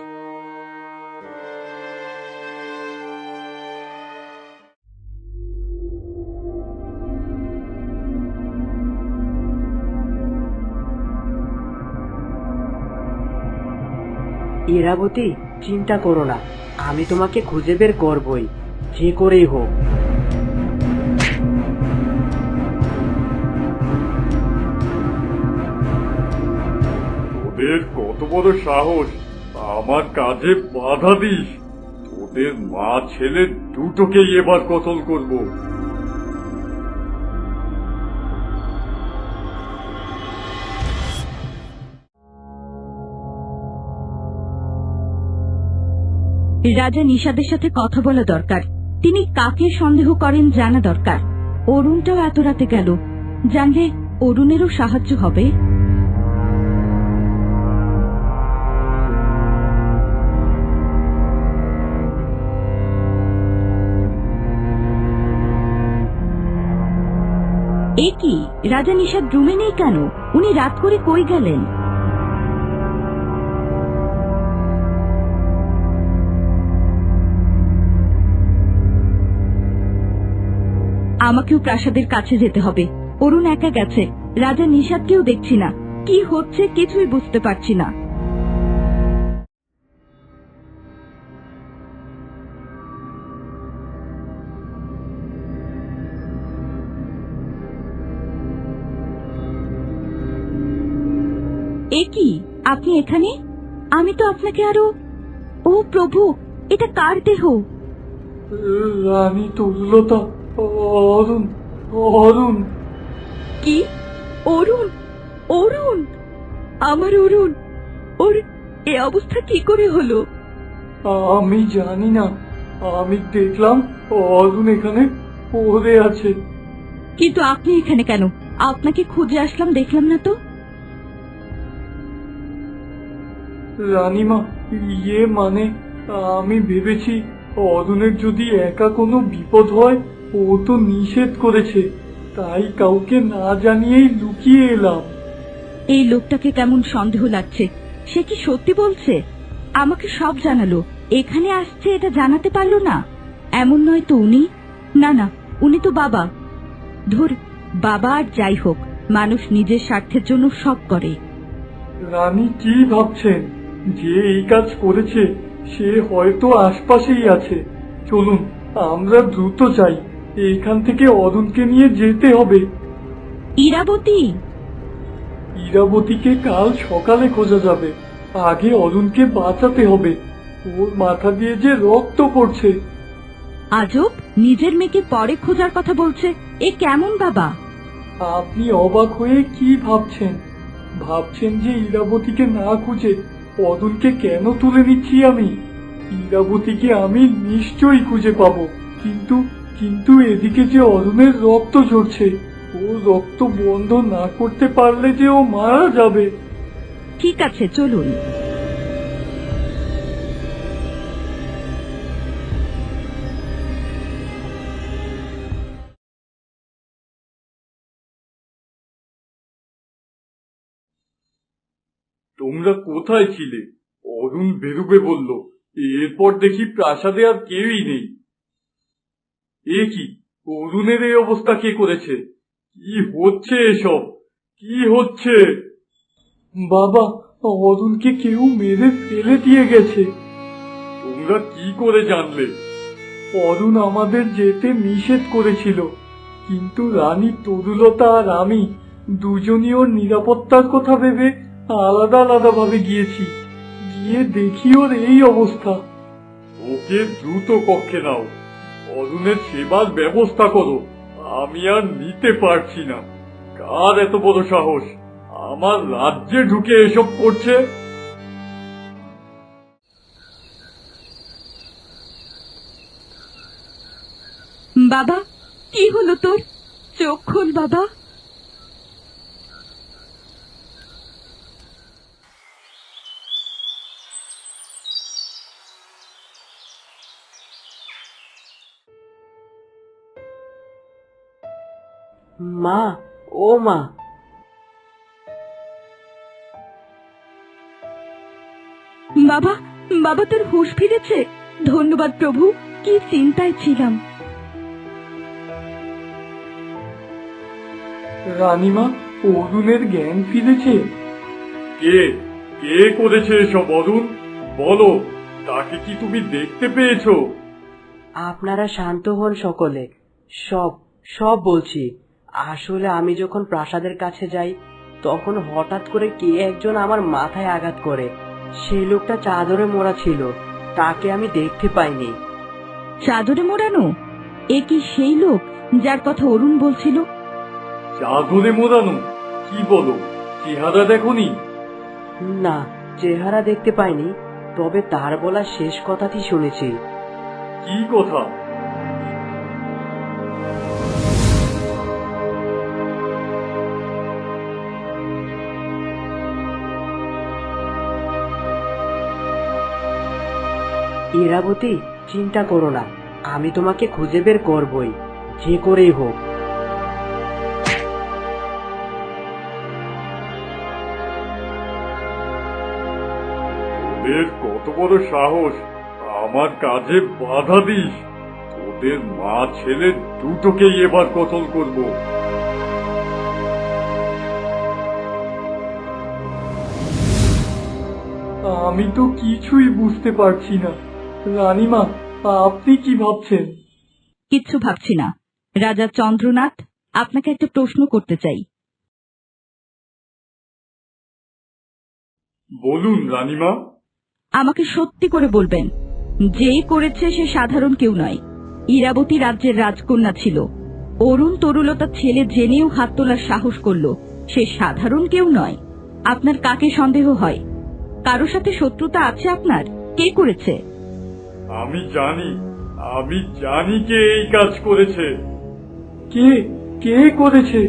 ইরাবতী, চিন্তা করো না, আমি তোমাকে খুঁজে বের করবই, যে করেই হোক। তোদের কত বড় সাহস আমার কাজে বাধা দিস! তোদের মা ছেলে দুটোকেই এবার কতল করব। রাজা নিশাদের সাথে কথা বলা দরকার। তিনি কাকে সন্দেহ করেন জানা দরকার। অরুণটাও এত রাতে গেল, জানলে অরুণেরও সাহায্য হবে। এ কি, রাজা নিশাদ রুমে নেই কেন? উনি রাত করে কই গেলেন? আমাকেও প্রাসাদের কাছে যেতে হবে। অরুণ একা গেছে, রাজা নিষাদকেও দেখছি না। কি হচ্ছে কিছুই বুঝতে পারছি না। এ কি, আপনি এখানে? আমি তো আপনাকে আরো... ও প্রভু, এটা কার দেহ? রানী তরুলতা, অরুণ, অরুণ। কি? অরুণ? অরুণ? আমার অরুণ? ওর এ অবস্থা কি করে হলো? আমি জানি না, আমি দেখলাম অরুণ এখানে পড়ে আছে। কিন্তু আপনি এখানে কেন? আপনাকে খুঁজে আসলাম, দেখলাম না তো। রানীমা, ইয়ে মানে আমি ভেবেছি অরুণের যদি একা কোনো বিপদ হয়, ও তো নিষেধ করেছে, তাই কাউকে না জানিয়েই লুকিয়ে এলাম। এই লোকটাকে কেমন সন্দেহ লাগছে। সে কি সত্যি বলছে? আমাকে সব জানালো, এখানে আসছে এটা জানাতে পারলো না? এমন নয় তো উনি? না না, উনি তো বাবা। ধুর, বাবা আর যাই হোক, মানুষ নিজের স্বার্থের জন্য সব করে। রানী কি ভাবছেন? যে এই কাজ করেছে সে হয়তো আশপাশেই আছে। চলুন আমরা দ্রুত যাই, এইখান থেকে অরুণকে নিয়ে যেতে হবে। ইরাবতী! ইরাবতীকে কাল সকালে খোঁজা যাবে, আগে অরুণকে বাঁচাতে হবে। ওর মাথা দিয়ে যে রক্ত পড়ছে। আজব, নিজের মেয়েকে পরে খোঁজার কথা বলছে। এ কেমন বাবা? আপনি অবাক হয়ে কি ভাবছেন? ভাবছেন যে ইরাবতীকে না খুঁজে অরুণকে কেন তুলে নিচ্ছি আমি? ইরাবতীকে আমি নিশ্চয়ই খুঁজে পাবো, কিন্তু কিন্তু এদিকে যে অরুণের রক্ত ঝরছে, ও রক্ত বন্ধ না করতে পারলে যে ও মারা যাবে। ঠিক আছে, চলুন। তোমরা কোথায় ছিলে? অরুণ বেরুবে বলল, এরপর দেখি প্রাসাদে আর কেউই নেই। এ কি, অরুণের এই অবস্থা কে করেছে? কি হচ্ছে এসব? কি হচ্ছে? বাবা, অরুণকে কেউ মেরে ফেলে দিয়ে গেছে। তোমরা কি করে জানলে? অরুণ আমাদের যেতে নিষেধ করেছিল, কিন্তু রানী তরুলতা আর আমি দুজনই ওর নিরাপত্তার কথা ভেবে আলাদা আলাদা ভাবে গিয়েছি। গিয়ে দেখি ওর এই অবস্থা। ওকে দ্রুত কক্ষে নাও, অরুণের সেবার ব্যবস্থা করো। আমি আর নিতে পারছি না। কার এত বড় সাহস আমার রাজ্যে ঢুকে এসব করছে? বাবা, কি হলো তোর? চোখ খোল বাবা। মা, ও মা! বাবা, বাবা তোর হুঁশ ফিরেছে? ধন্যবাদ প্রভু, কি চিন্তায় ছিলাম। রানীমা, অরুণের জ্ঞান ফিরেছে। কে কে করেছে এসব? অরুণ, বলো, তাকে কি তুমি দেখতে পেয়েছো? আপনারা শান্ত হন সকলে, সব সব বলছি। আসলে আমি যখন প্রাসাদের কাছে যাই, তখন হঠাৎ করে কে একজন আমার মাথায় আঘাত করে। সেই লোকটা চাদরে মোড়া ছিল, তাকে আমি দেখতে পাইনি। চাদরে মোড়ানো? এ কি সেই লোক যার কথা অরুণ বলছিল? চাদরে মোড়ানো? কি বলো, চেহারা দেখোনি? না, চেহারা দেখতে পাইনি, তবে তার বলা শেষ কথাটি শুনেছি। কি কথা? ইরাবতী, চিন্তা করো না, আমি তোমাকে খুঁজে বের করবই, যে করেই হোক। তোদের কত বড় সাহস আমার কাজে বাধা দিস? ওদের মা ছেলে দুটোকেই এবার কতল করব। আমি তো কিছুই বুঝতে পারছি না। রানীমা, আপনি কি ভাবছেন? কিচ্ছু ভাবছি না। রাজা চন্দ্রনাথ, আপনাকে একটা প্রশ্ন করতে চাই। বলুন রানীমা। আমাকে সত্যি করে বলবেন, যে করেছে সে সাধারণ কেউ নয়। ইরাবতী রাজ্যের রাজকন্যা ছিল। অরুণ তরুলতা ছেলে জেনেও হাত তোলার সাহস করলো, সে সাধারণ কেউ নয়। আপনার কাকে সন্দেহ হয়? কারো সাথে শত্রুতা আছে আপনার? কে করেছে? আমি জানি কে এই কাজ করেছে। কে কে করেছে?